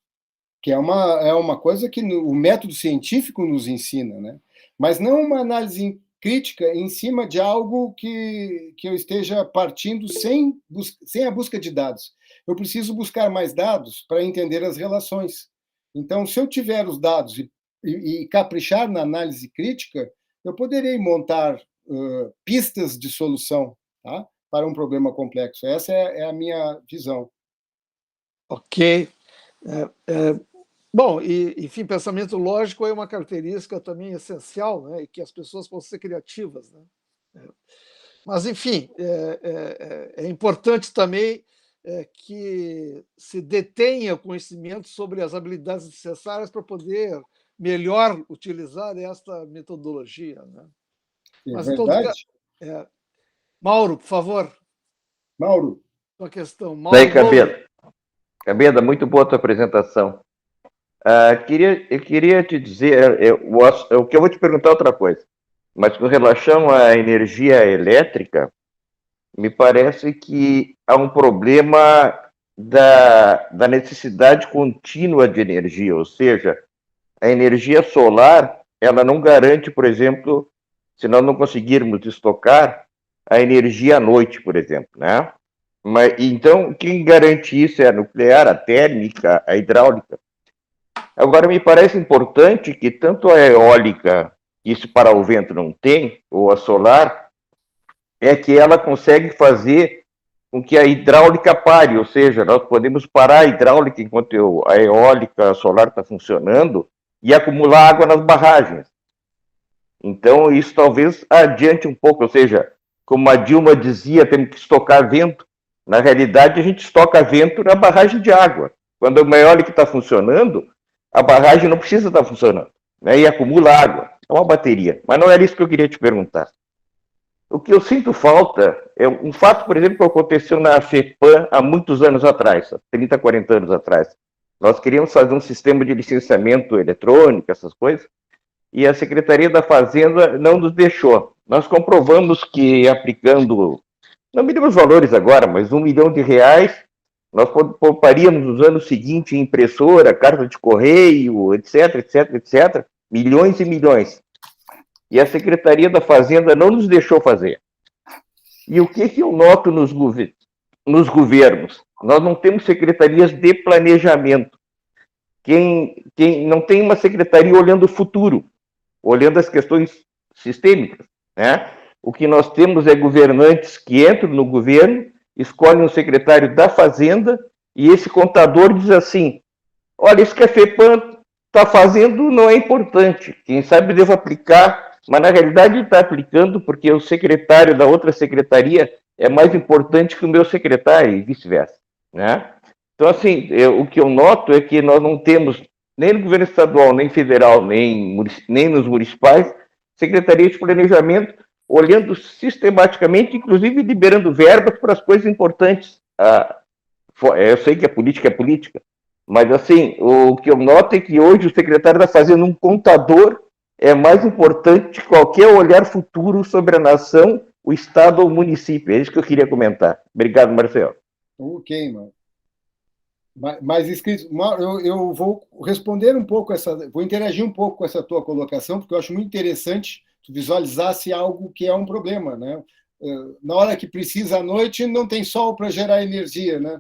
Speaker 3: que é uma coisa que o método científico nos ensina, né? Mas não uma análise crítica em cima de algo que eu esteja partindo sem a busca de dados. Eu preciso buscar mais dados para entender as relações. Então, se eu tiver os dados e caprichar na análise crítica, eu poderei montar pistas de solução, tá? Para um problema complexo. Essa é a minha visão.
Speaker 2: Ok. Bom, enfim, pensamento lógico é uma característica também essencial, né? E que as pessoas possam ser criativas, né? Mas, enfim, é importante também que se detenha o conhecimento sobre as habilidades necessárias para poder melhor utilizar esta metodologia, né? Mas,
Speaker 3: verdade?
Speaker 2: Mauro, por favor.
Speaker 3: Mauro.
Speaker 2: Uma questão.
Speaker 4: Daí, Cabeda, muito boa a tua apresentação. Eu queria te dizer, o que eu vou te perguntar é outra coisa, mas com relação à energia elétrica, me parece que há um problema da necessidade contínua de energia, ou seja, a energia solar, ela não garante, por exemplo, se nós não conseguirmos estocar a energia à noite, por exemplo, né? Mas, então, quem garante isso é a nuclear, a térmica, a hidráulica. Agora, me parece importante que tanto a eólica, isso para o vento não tem, ou a solar, é que ela consegue fazer com que a hidráulica pare, ou seja, nós podemos parar a hidráulica enquanto a eólica, a solar está funcionando e acumular água nas barragens. Então, isso talvez adiante um pouco, ou seja, como a Dilma dizia, temos que estocar vento. Na realidade, a gente estoca vento na barragem de água. Quando uma eólica está funcionando, a barragem não precisa estar funcionando, né? E acumula água. É uma bateria. Mas não era isso que eu queria te perguntar. O que eu sinto falta é um fato, por exemplo, que aconteceu na FEPAM há muitos anos atrás, 30, 40 anos atrás. Nós queríamos fazer um sistema de licenciamento eletrônico, essas coisas, e a Secretaria da Fazenda não nos deixou. Nós comprovamos que aplicando, não me lembro os valores agora, mas R$ 1 milhão, nós pouparíamos nos anos seguintes em impressora, carta de correio, etc, etc, etc, milhões e milhões. E a Secretaria da Fazenda não nos deixou fazer. E o que eu noto nos governos? Nós não temos secretarias de planejamento. Quem não tem uma secretaria olhando o futuro, olhando as questões sistêmicas, né? O que nós temos é governantes que entram no governo, escolhem um secretário da Fazenda e esse contador diz assim: olha, isso que a FEPAM está fazendo não é importante, quem sabe devo aplicar, mas na realidade ele está aplicando porque o secretário da outra secretaria é mais importante que o meu secretário e vice-versa, né? Então, assim, o que eu noto é que nós não temos, nem no governo estadual, nem federal, nem nos municipais, secretaria de planejamento olhando sistematicamente, inclusive liberando verbas para as coisas importantes. Eu sei que a política é política, mas, assim, o que eu noto é que hoje o secretário está fazendo um contador é mais importante que qualquer olhar futuro sobre a nação, o Estado ou o município. É isso que eu queria comentar. Obrigado, Marcelo.
Speaker 3: Ok, mano. Mais inscritos. Eu vou responder um pouco vou interagir um pouco com essa tua colocação, porque eu acho muito interessante tu visualizasse algo que é um problema, né? Na hora que precisa à noite, não tem sol para gerar energia, né?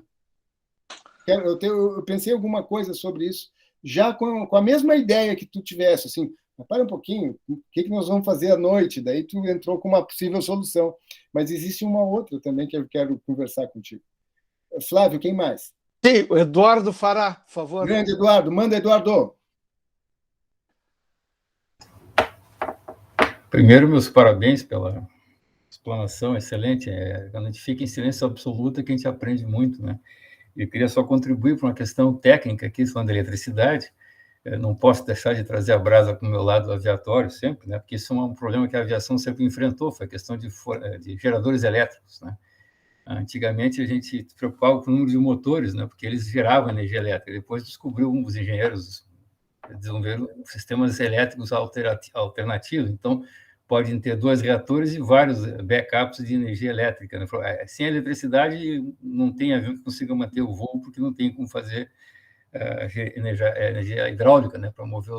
Speaker 3: Eu pensei alguma coisa sobre isso, já com a mesma ideia que tu tivesse, assim, para um pouquinho, o que nós vamos fazer à noite? Daí tu entrou com uma possível solução, mas existe uma outra também que eu quero conversar contigo. Flávio, quem mais?
Speaker 2: Sim, o Eduardo fará, por favor.
Speaker 3: Grande Eduardo, manda, Eduardo.
Speaker 5: Primeiro, meus parabéns pela explanação excelente. Quando a gente fica em silêncio absoluto, que a gente aprende muito, né? Eu queria só contribuir para uma questão técnica aqui, falando de eletricidade. Eu não posso deixar de trazer a brasa para o meu lado aviatório sempre, né? Porque isso é um problema que a aviação sempre enfrentou, foi a questão de geradores elétricos, né? Antigamente, a gente se preocupava com o número de motores, né? Porque eles geravam energia elétrica. Depois descobriu os engenheiros desenvolveram sistemas elétricos alternativos. Então, podem ter 2 reatores e vários backups de energia elétrica, né? Sem eletricidade, não tem avião que consiga manter o voo, porque não tem como fazer energia hidráulica, né? Para mover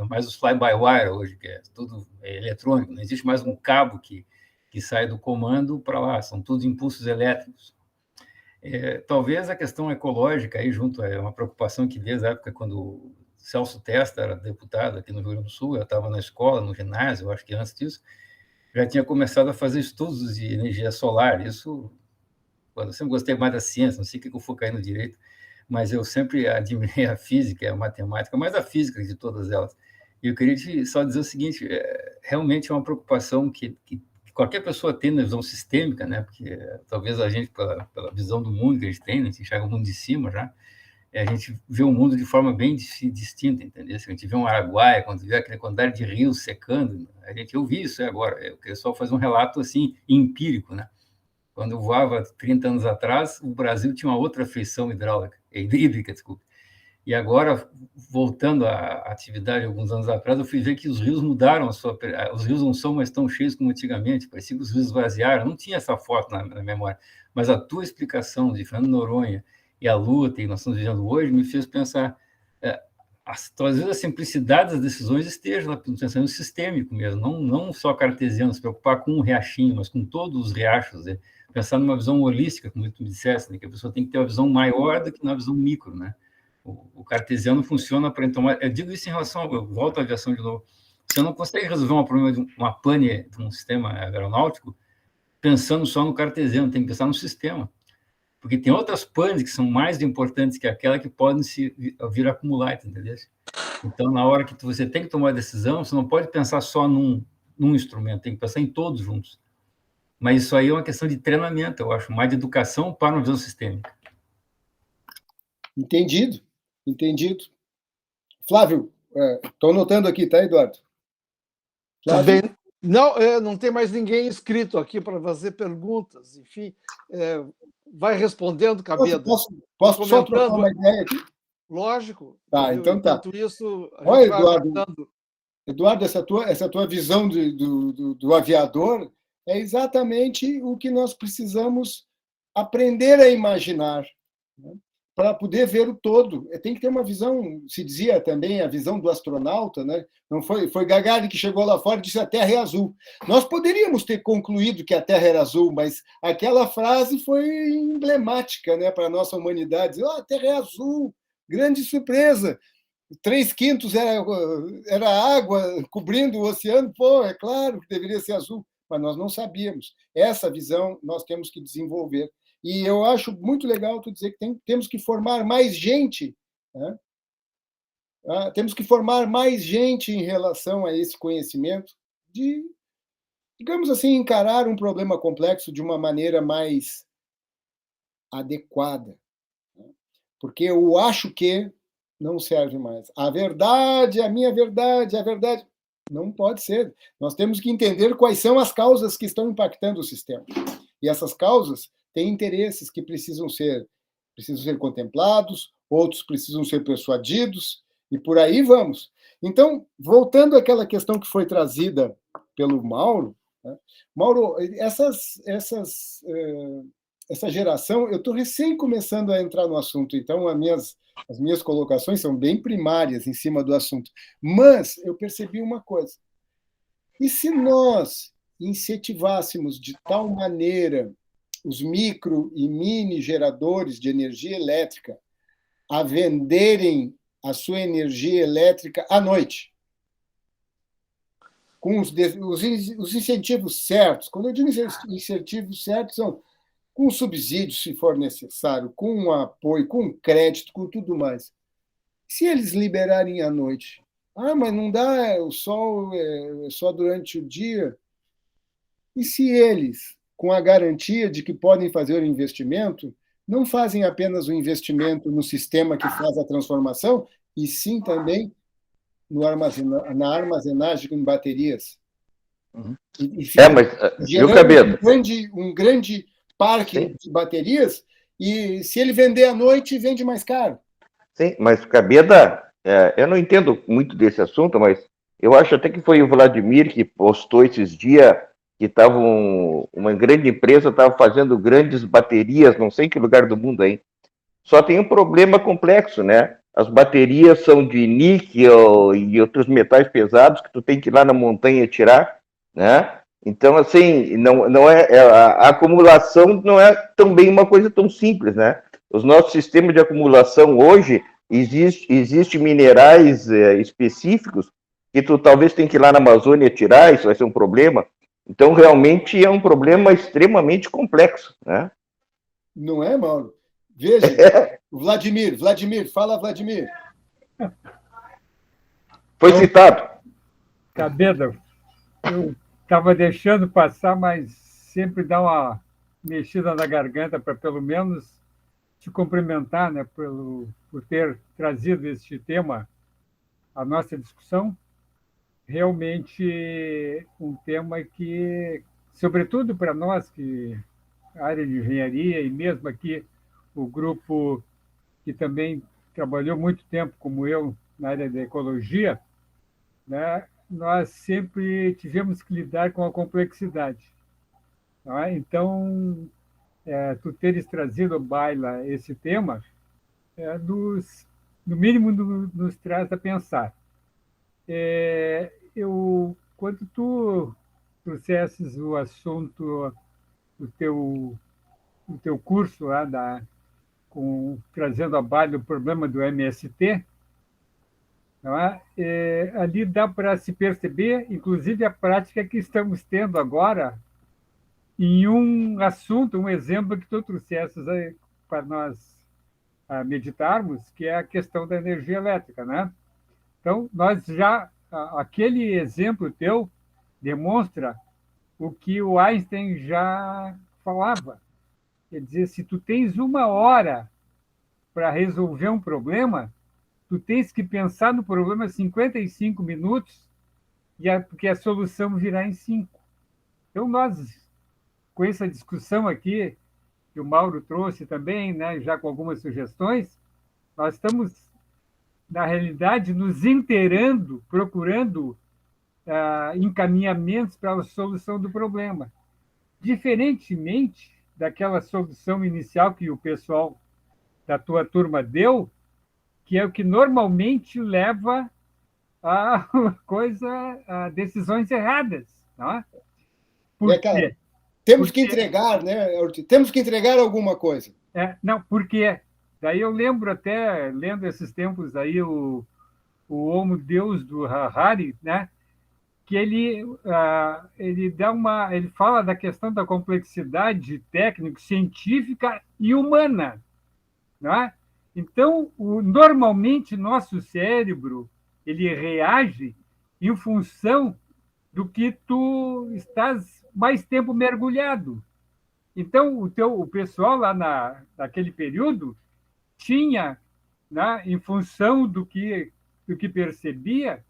Speaker 5: mais os fly-by-wire hoje, que é tudo eletrônico. Não existe mais um cabo que sai do comando para lá, são todos impulsos elétricos. Talvez a questão ecológica, aí junto, é uma preocupação que desde a época quando Celso Testa era deputado aqui no Rio Grande do Sul, eu estava na escola, no ginásio, eu acho que antes disso, já tinha começado a fazer estudos de energia solar. Isso, eu sempre gostei mais da ciência, não sei o que eu for cair no direito, mas eu sempre admirei a física, a matemática, mais a física de todas elas. E eu queria só dizer o seguinte, realmente é uma preocupação que qualquer pessoa tem na visão sistêmica, né? Porque talvez a gente, pela visão do mundo que a gente tem, né? A gente enxerga o mundo de cima já, a gente vê o mundo de forma bem distinta, entendeu? Se a gente vê um Araguaia, quando vê aquela quantidade de rios secando, eu vi isso agora, eu queria só fazer um relato assim, empírico, né? Quando eu voava 30 anos atrás, o Brasil tinha uma outra feição hídrica, desculpa. E agora, voltando à atividade alguns anos atrás, eu fui ver que os rios mudaram os rios não são mais tão cheios como antigamente, parecia que os rios esvaziaram, não tinha essa foto na memória, mas a tua explicação de Fernando Noronha e a luta que nós estamos vivendo hoje me fez pensar, às vezes a simplicidade das decisões esteja lá no pensamento sistêmico mesmo, não só cartesiano, se preocupar com um riachinho, mas com todos os riachos, né? Pensar numa visão holística, como tu me disseste, né? Que a pessoa tem que ter uma visão maior do que uma visão micro, né? O cartesiano funciona para então. Eu digo isso em relação. Eu volto à aviação de novo. Você não consegue resolver um problema de uma pane de um sistema aeronáutico pensando só no cartesiano, tem que pensar no sistema. Porque tem outras panes que são mais importantes que aquela que podem vir a acumular, entendeu? Então, na hora que você tem que tomar a decisão, você não pode pensar só num instrumento, tem que pensar em todos juntos. Mas isso aí é uma questão de treinamento, eu acho, mais de educação para uma visão sistêmica.
Speaker 3: Entendido. Flávio, estou anotando aqui, tá, Eduardo?
Speaker 2: Flávio? Também. Não tem mais ninguém inscrito aqui para fazer perguntas. Enfim, vai respondendo, Cabeda.
Speaker 3: Posso só trocar uma ideia aqui?
Speaker 2: Lógico.
Speaker 3: Tá, então tá.
Speaker 2: Enquanto isso,
Speaker 3: olha, Eduardo, essa tua visão do aviador é exatamente o que nós precisamos aprender a imaginar, né? Para poder ver o todo. Tem que ter uma visão, se dizia também, a visão do astronauta, né? Não foi Gagarin que chegou lá fora e disse a Terra é azul. Nós poderíamos ter concluído que a Terra era azul, mas aquela frase foi emblemática, né, para a nossa humanidade. A Terra é azul, grande surpresa. 3/5 era água cobrindo o oceano. Pô, é claro que deveria ser azul, mas nós não sabíamos. Essa visão nós temos que desenvolver. E eu acho muito legal tu dizer que temos que formar mais gente, né? Temos que formar mais gente em relação a esse conhecimento de, digamos assim, encarar um problema complexo de uma maneira mais adequada. Né? Porque o acho que não serve mais. A verdade, a minha verdade, a verdade. Não pode ser. Nós temos que entender quais são as causas que estão impactando o sistema. E essas causas têm interesses que precisam ser contemplados, outros precisam ser persuadidos, e por aí vamos. Então, voltando àquela questão que foi trazida pelo Mauro, né? Mauro, essa geração, eu estou recém começando a entrar no assunto, então as minhas colocações são bem primárias em cima do assunto. Mas eu percebi uma coisa. E se nós incentivássemos de tal maneira os micro e mini geradores de energia elétrica a venderem a sua energia elétrica à noite, com os incentivos certos? Quando eu digo incentivos certos, são com subsídio, se for necessário, com um apoio, com crédito, com tudo mais. Se eles liberarem à noite, mas não dá, o sol é só durante o dia. E se eles, com a garantia de que podem fazer o investimento, não fazem apenas o investimento no sistema que faz a transformação, e sim também na armazenagem em baterias.
Speaker 4: Uhum.
Speaker 3: Mas gerando um grande parque Sim. de baterias, e se ele vender à noite, vende mais caro.
Speaker 4: Sim, mas Cabeda, eu não entendo muito desse assunto, mas eu acho até que foi o Vladimir que postou esses dias que uma grande empresa estava fazendo grandes baterias, não sei em que lugar do mundo aí. Só tem um problema complexo, né? As baterias são de níquel e outros metais pesados que tu tem que ir lá na montanha tirar, né? Então, assim, não a acumulação não é também uma coisa tão simples, né? Os nossos sistemas de acumulação hoje, existe minerais específicos que tu talvez tenha que ir lá na Amazônia tirar, isso vai ser um problema. Então, realmente é um problema extremamente complexo, né?
Speaker 3: Não é, Mauro? Veja, Vladimir, fala, Vladimir.
Speaker 4: Foi citado.
Speaker 6: Cabeda, eu estava deixando passar, mas sempre dá uma mexida na garganta para pelo menos te cumprimentar, né, por ter trazido este tema à nossa discussão. Realmente um tema que, sobretudo para nós, que a área de engenharia e mesmo aqui o grupo que também trabalhou muito tempo, como eu, na área da ecologia, né, nós sempre tivemos que lidar com a complexidade. Não é? Então, tu teres trazido à baila esse tema, no mínimo, nos traz a pensar. Quando tu trouxesses o assunto do teu curso lá trazendo à baila o problema do MST, não é? Ali dá para se perceber, inclusive, a prática que estamos tendo agora em um assunto, um exemplo que tu trouxesses aí para nós meditarmos, que é a questão da energia elétrica, né? Então, aquele exemplo teu demonstra o que o Einstein já falava. Quer dizer, se tu tens 1 hora para resolver um problema, tu tens que pensar no problema 55 minutos, porque a solução virá em 5. Então, nós, com essa discussão aqui, que o Mauro trouxe também, né, já com algumas sugestões, nós estamos, na realidade, nos inteirando, procurando encaminhamentos para a solução do problema. Diferentemente daquela solução inicial que o pessoal da tua turma deu, que é o que normalmente leva a decisões erradas. Não é?
Speaker 3: Por quê? Temos que entregar, né? Temos que entregar alguma coisa.
Speaker 6: Não, porque daí eu lembro até, lendo esses tempos aí, o Homo Deus do Harari, né? Que ele fala da questão da complexidade técnico-científica e humana. Não é? Então, normalmente, nosso cérebro ele reage em função do que tu estás mais tempo mergulhado. Então, o pessoal lá naquele período tinha, né, em função do que percebia,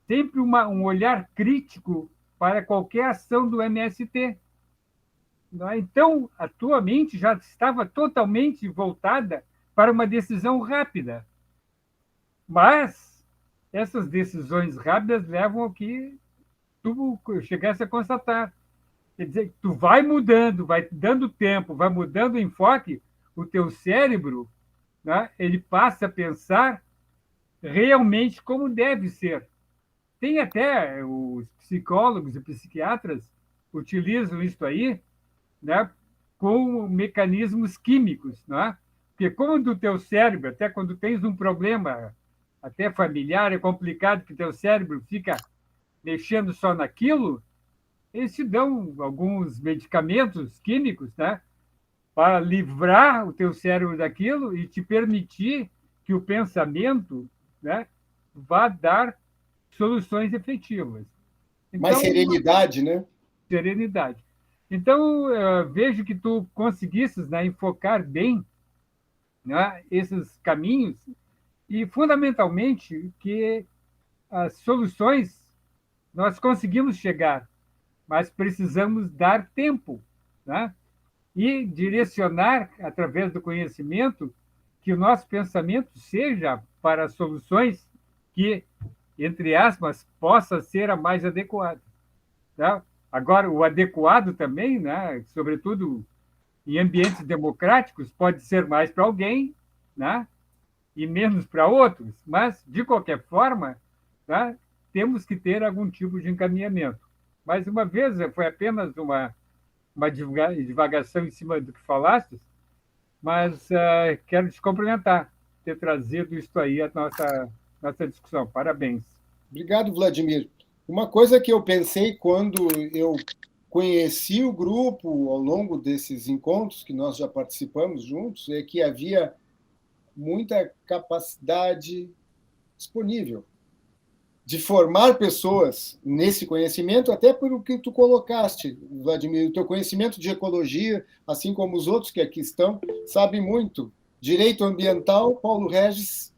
Speaker 6: sempre um olhar crítico para qualquer ação do MST. Então, a tua mente já estava totalmente voltada para uma decisão rápida. Mas essas decisões rápidas levam ao que tu chegasse a constatar. Quer dizer, tu vai mudando, vai dando tempo, vai mudando o enfoque, o teu cérebro, né, ele passa a pensar realmente como deve ser. Tem até os psicólogos e psiquiatras utilizam isso aí, né, com mecanismos químicos, não é? Porque quando o teu cérebro, até quando tens um problema até familiar, é complicado que o teu cérebro fica mexendo só naquilo, eles te dão alguns medicamentos químicos, né, para livrar o teu cérebro daquilo e te permitir que o pensamento, né, vá dar soluções efetivas.
Speaker 3: Então, mais serenidade, né?
Speaker 6: Serenidade. Então, vejo que tu conseguisses, né, enfocar bem, né, esses caminhos e, fundamentalmente, que as soluções nós conseguimos chegar, mas precisamos dar tempo, né? E direcionar, através do conhecimento, que o nosso pensamento seja para soluções que, entre aspas, possa ser a mais adequada. Tá? Agora, o adequado também, né, sobretudo em ambientes democráticos, pode ser mais para alguém, né, e menos para outros, mas, de qualquer forma, tá, temos que ter algum tipo de encaminhamento. Mais uma vez, foi apenas uma divagação em cima do que falaste, mas quero te cumprimentar, ter trazido isso aí à nossa discussão. Parabéns.
Speaker 3: Obrigado, Vladimir. Uma coisa que eu pensei quando eu conheci o grupo ao longo desses encontros que nós já participamos juntos é que havia muita capacidade disponível de formar pessoas nesse conhecimento, até pelo que tu colocaste, Vladimir, o teu conhecimento de ecologia, assim como os outros que aqui estão, sabe muito. Direito ambiental, Paulo Regis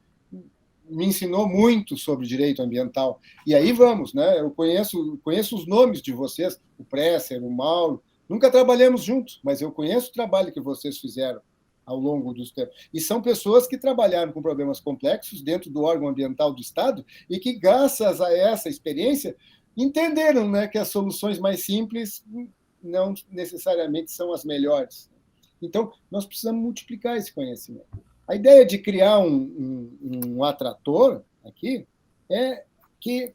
Speaker 3: me ensinou muito sobre direito ambiental. E aí vamos, né? Eu conheço os nomes de vocês, o Presser, o Mauro. Nunca trabalhamos juntos, mas eu conheço o trabalho que vocês fizeram. ao longo dos tempos. E são pessoas que trabalharam com problemas complexos dentro do órgão ambiental do Estado e que, graças a essa experiência, entenderam, né, que as soluções mais simples não necessariamente são as melhores. Então, nós precisamos multiplicar esse conhecimento. A ideia de criar um atrator aqui é que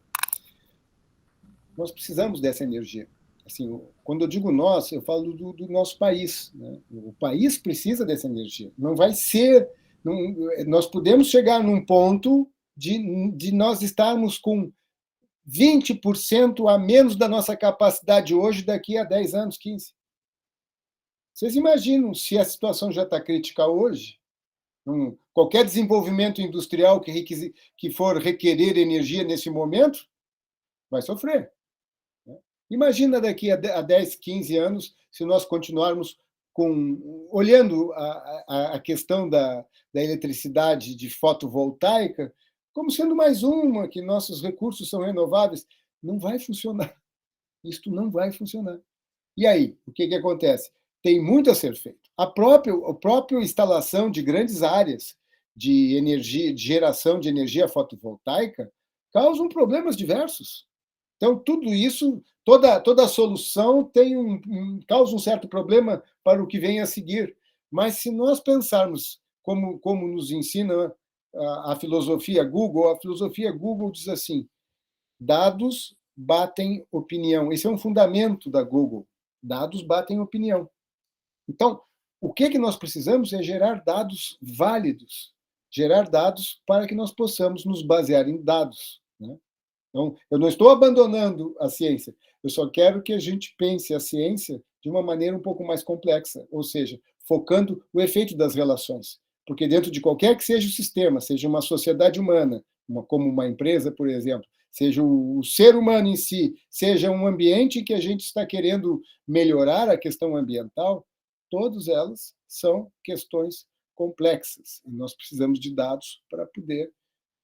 Speaker 3: nós precisamos dessa energia. Assim, quando eu digo nós, eu falo do nosso país, né? O país precisa dessa energia. Não vai ser... nós podemos chegar num ponto de nós estarmos com 20% a menos da nossa capacidade hoje daqui a 10 anos, 15. Vocês imaginam se a situação já está crítica hoje? Qualquer desenvolvimento industrial que for requerer energia nesse momento vai sofrer. Imagina daqui a 10, 15 anos, se nós continuarmos olhando a questão da eletricidade de fotovoltaica como sendo mais uma, que nossos recursos são renováveis. Não vai funcionar. Isto não vai funcionar. E aí, o que acontece? Tem muito a ser feito. A própria instalação de grandes áreas de energia, de geração de energia fotovoltaica, causam problemas diversos. Então, tudo isso, toda a solução causa um certo problema para o que vem a seguir. Mas se nós pensarmos como nos ensina a filosofia Google diz assim: dados batem opinião. Esse é um fundamento da Google. Dados batem opinião. Então, o que nós precisamos é gerar dados válidos, gerar dados para que nós possamos nos basear em dados, né? Então, eu não estou abandonando a ciência, eu só quero que a gente pense a ciência de uma maneira um pouco mais complexa, ou seja, focando o efeito das relações. Porque dentro de qualquer que seja o sistema, seja uma sociedade humana, como uma empresa, por exemplo, seja o ser humano em si, seja um ambiente que a gente está querendo melhorar a questão ambiental, todas elas são questões complexas. E nós precisamos de dados para poder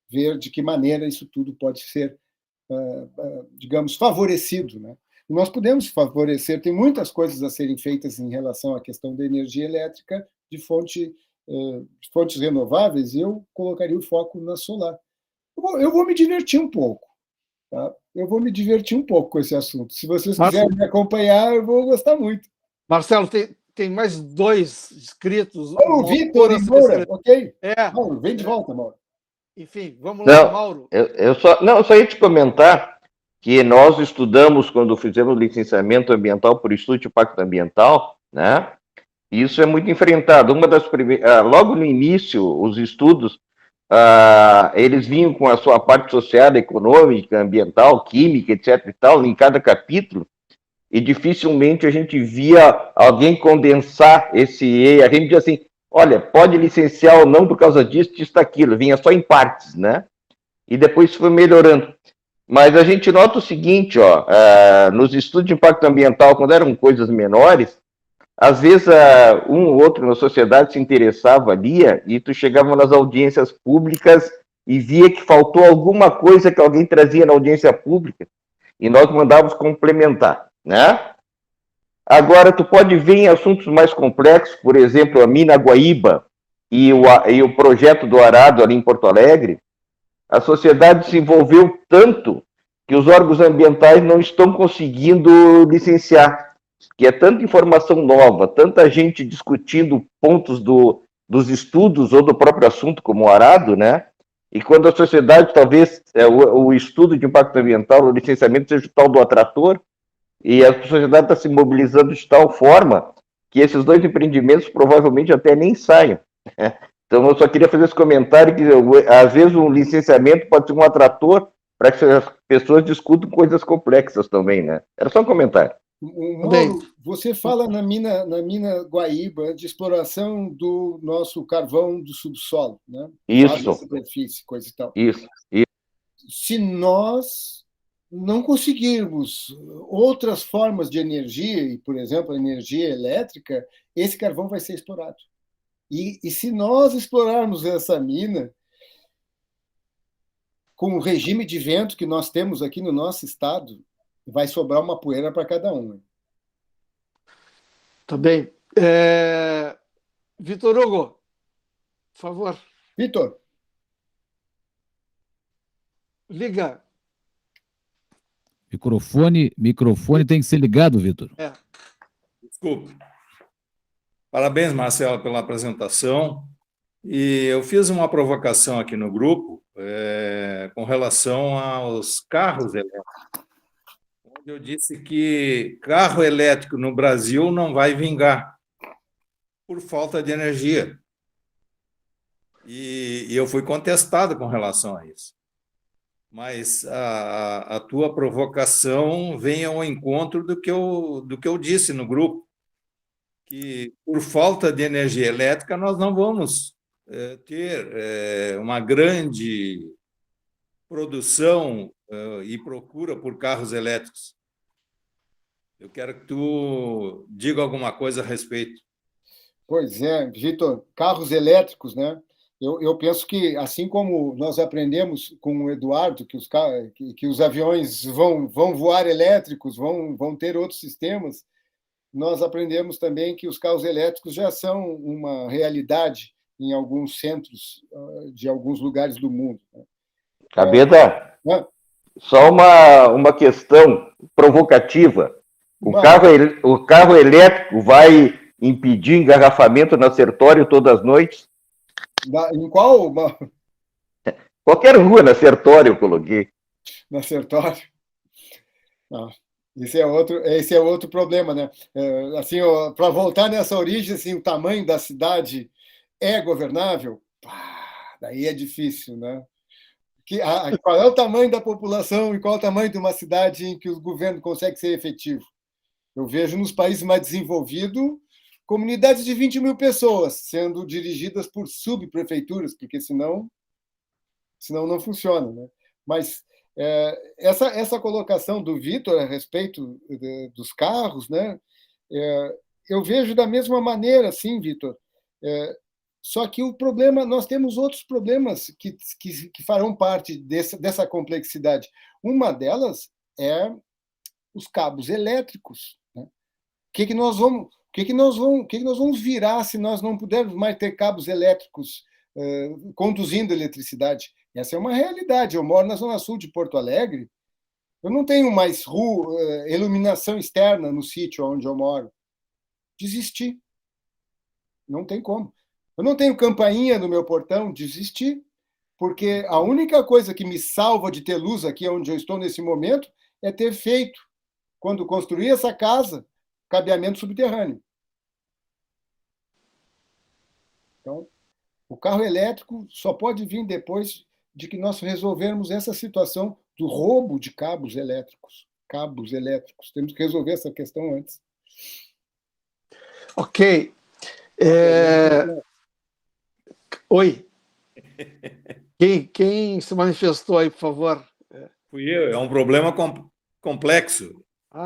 Speaker 3: ver de que maneira isso tudo pode ser, digamos, favorecido, né? Nós podemos favorecer, tem muitas coisas a serem feitas em relação à questão da energia elétrica de fontes renováveis, e eu colocaria o foco na solar. Eu vou me divertir um pouco. Tá? Eu vou me divertir um pouco com esse assunto. Se vocês quiserem me acompanhar, eu vou gostar muito.
Speaker 2: Marcelo, tem mais 2 inscritos.
Speaker 3: O Vitor e Moura, ok? Mauro, vem de volta, Mauro.
Speaker 2: Enfim, vamos lá, Mauro.
Speaker 4: Eu só ia te comentar que nós estudamos, quando fizemos licenciamento ambiental por estudo de impacto ambiental, né? Isso é muito enfrentado. Uma das primeiras, logo no início, os estudos, eles vinham com a sua parte social, econômica, ambiental, química, etc. e tal, em cada capítulo, e dificilmente a gente via alguém condensar esse. A gente dizia assim: olha, pode licenciar ou não por causa disso, aquilo. Vinha só em partes, né? E depois foi melhorando. Mas a gente nota o seguinte, nos estudos de impacto ambiental, quando eram coisas menores, às vezes um ou outro na sociedade se interessava, lia, e tu chegava nas audiências públicas e via que faltou alguma coisa que alguém trazia na audiência pública, e nós mandávamos complementar, né? Agora, tu pode ver em assuntos mais complexos, por exemplo, a mina Guaíba e o projeto do Arado ali em Porto Alegre, a sociedade se envolveu tanto que os órgãos ambientais não estão conseguindo licenciar, que é tanta informação nova, tanta gente discutindo pontos dos estudos ou do próprio assunto, como o Arado, né? E quando a sociedade, talvez, o estudo de impacto ambiental, o licenciamento seja o tal do atrator, e a sociedade está se mobilizando de tal forma que esses 2 empreendimentos provavelmente até nem saiam. Então, eu só queria fazer esse comentário que, às vezes, um licenciamento pode ser um atrator para que as pessoas discutam coisas complexas também, né? Era só um comentário.
Speaker 3: Mauro, você fala na mina Guaíba de exploração do nosso carvão do subsolo, né?
Speaker 4: Isso.
Speaker 3: Superfície, coisa e tal.
Speaker 4: Isso.
Speaker 3: Se nós não conseguirmos outras formas de energia, e, por exemplo, a energia elétrica, esse carvão vai ser explorado. E se nós explorarmos essa mina, com o regime de vento que nós temos aqui no nosso estado, vai sobrar uma poeira para cada um.
Speaker 2: Tá bem. Vitor Hugo, por favor,
Speaker 3: Vitor,
Speaker 2: liga.
Speaker 1: Microfone tem que ser ligado, Vitor.
Speaker 7: Desculpe. Parabéns, Marcelo, pela apresentação. E eu fiz uma provocação aqui no grupo com relação aos carros elétricos. Onde eu disse que carro elétrico no Brasil não vai vingar por falta de energia. E eu fui contestado com relação a isso. Mas a tua provocação vem ao encontro do que eu disse no grupo, que por falta de energia elétrica nós não vamos ter uma grande produção e procura por carros elétricos. Eu quero que tu diga alguma coisa a respeito.
Speaker 3: pois é, Vitor, carros elétricos, né? Eu penso que, assim como nós aprendemos com o Eduardo, que os aviões vão voar elétricos, vão ter outros sistemas, nós aprendemos também que os carros elétricos já são uma realidade em alguns centros de alguns lugares do mundo.
Speaker 4: Cabeda,
Speaker 3: Né?
Speaker 4: só uma questão provocativa. O carro elétrico vai impedir engarrafamento na Sertório todas as noites?
Speaker 3: Em qual?
Speaker 4: Qualquer rua na Sertório eu coloquei.
Speaker 3: Na Sertório? Ah, esse é outro problema, né? Assim, para voltar nessa origem, assim, o tamanho da cidade é governável? Daí é difícil, né? Qual é o tamanho da população e qual é o tamanho de uma cidade em que o governo consegue ser efetivo? Eu vejo nos países mais desenvolvidos comunidades de 20 mil pessoas sendo dirigidas por subprefeituras, porque senão não funciona, né? Mas essa colocação do Vitor a respeito dos carros, né? Eu vejo da mesma maneira, sim, Vitor. Só que o problema, nós temos outros problemas que farão parte dessa complexidade. Uma delas é os cabos elétricos. Né? O que nós vamos virar se nós não pudermos mais ter cabos elétricos conduzindo eletricidade? Essa é uma realidade. Eu moro na zona sul de Porto Alegre. Eu não tenho mais iluminação externa no sítio onde eu moro. Desisti. Não tem como. Eu não tenho campainha no meu portão. Desisti. Porque a única coisa que me salva de ter luz aqui onde eu estou nesse momento é ter feito, quando construí essa casa, cabeamento subterrâneo. Então, o carro elétrico só pode vir depois de que nós resolvermos essa situação do roubo de cabos elétricos. Cabos elétricos. Temos que resolver essa questão antes.
Speaker 2: Ok. Oi. Quem se manifestou aí, por favor?
Speaker 7: Fui eu. É um problema complexo.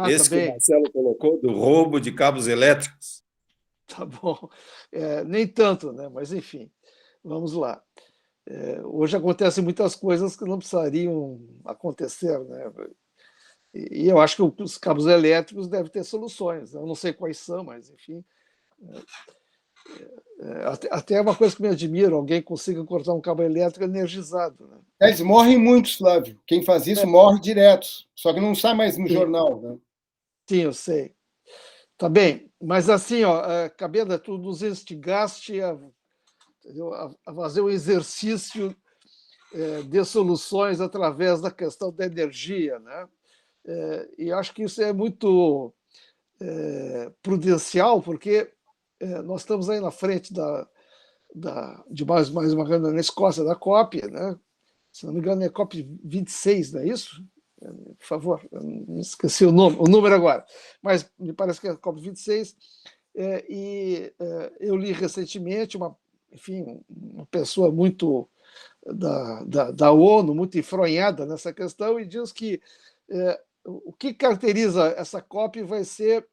Speaker 7: Esse
Speaker 2: tá bem.
Speaker 7: que o Marcelo colocou, do roubo de cabos elétricos.
Speaker 2: Tá bom. Nem tanto, né? Mas, enfim, vamos lá. Hoje acontecem muitas coisas que não precisariam acontecer, né? E eu acho que os cabos elétricos devem ter soluções. Eu não sei quais são, mas, enfim. Até é uma coisa que me admira, alguém consiga cortar um cabo elétrico energizado. Né?
Speaker 3: Eles morrem muitos, Flávio. Quem faz isso morre direto. Só que não sai mais no jornal. Né?
Speaker 2: Sim, eu sei. Tá bem. Mas assim, Cabeda, tu nos instigaste a fazer um exercício de soluções através da questão da energia. Né? E acho que isso é muito prudencial, porque nós estamos aí na frente de mais uma reunião na Escócia, da COP, né? Se não me engano, é COP 26, não é isso? Por favor, eu esqueci o número agora, mas me parece que é COP 26. E eu li recentemente uma pessoa muito da ONU, muito enfronhada nessa questão, e diz que o que caracteriza essa COP vai ser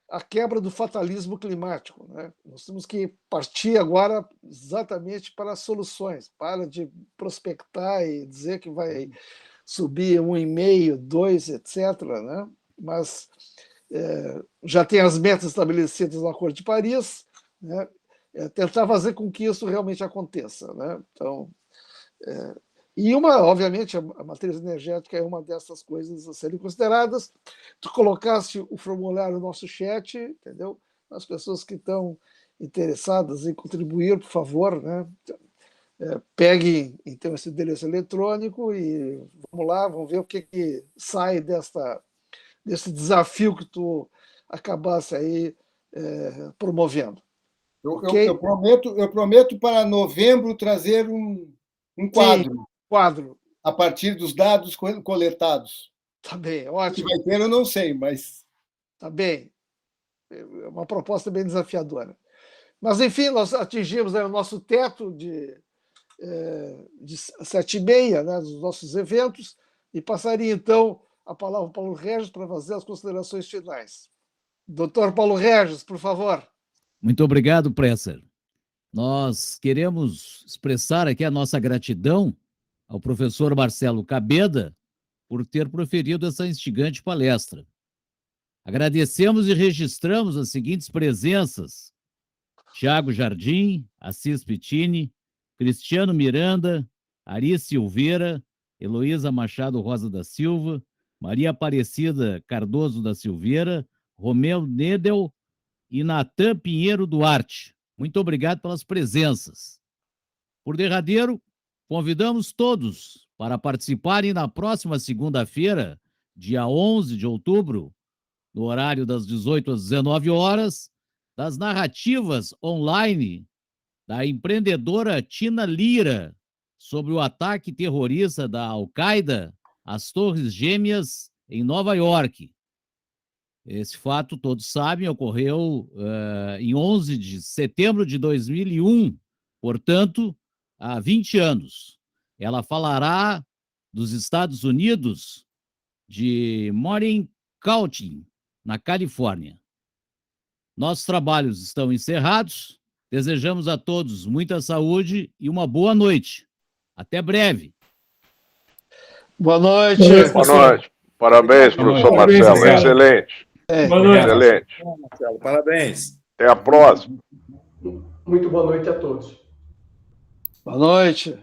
Speaker 2: a quebra do fatalismo climático. Né? Nós temos que partir agora exatamente para as soluções, para de prospectar e dizer que vai subir 1,5, 2, etc. Né? Mas já tem as metas estabelecidas no Acordo de Paris, né? tentar fazer com que isso realmente aconteça, né? Então, e obviamente, a matriz energética é uma dessas coisas a serem consideradas. Tu colocaste o formulário no nosso chat, entendeu? As pessoas que estão interessadas em contribuir, por favor, né? Peguem, então, esse endereço eletrônico e vamos lá, vamos ver o que sai desse desafio que tu acabasse aí promovendo. Okay?
Speaker 3: Eu prometo para novembro trazer um quadro.
Speaker 2: Sim, quadro.
Speaker 3: A partir dos dados coletados.
Speaker 2: Tá bem, ótimo.
Speaker 3: Se vai ter, eu não sei, mas...
Speaker 2: Tá bem. É uma proposta bem desafiadora. Mas, enfim, nós atingimos o nosso teto de 7h30, né, dos nossos eventos, e passaria, então, a palavra ao Paulo Régis para fazer as considerações finais. Doutor Paulo Régis, por favor.
Speaker 1: Muito obrigado, Presser. Nós queremos expressar aqui a nossa gratidão ao professor Marcelo Cabeda por ter proferido essa instigante palestra. Agradecemos e registramos as seguintes presenças: Tiago Jardim, Assis Pittini, Cristiano Miranda, Ari Silveira, Heloísa Machado Rosa da Silva, Maria Aparecida Cardoso da Silveira, Romeu Nedel e Natan Pinheiro Duarte. Muito obrigado pelas presenças. Por derradeiro, convidamos todos para participarem na próxima segunda-feira, dia 11 de outubro, no horário das 18 às 19 horas, das narrativas online da empreendedora Tina Lira sobre o ataque terrorista da Al-Qaeda às Torres Gêmeas em Nova York. Esse fato, todos sabem, ocorreu em 11 de setembro de 2001, portanto, há 20 anos. Ela falará dos Estados Unidos, de Maureen County, na Califórnia. Nossos trabalhos estão encerrados. Desejamos a todos muita saúde e uma boa noite. Até breve.
Speaker 2: Boa noite.
Speaker 4: Boa noite. Parabéns, professor Marcelo. Excelente.
Speaker 6: Boa noite.
Speaker 4: Excelente.
Speaker 7: Marcelo, parabéns.
Speaker 4: Até a próxima.
Speaker 8: Muito boa noite a todos.
Speaker 2: Boa noite.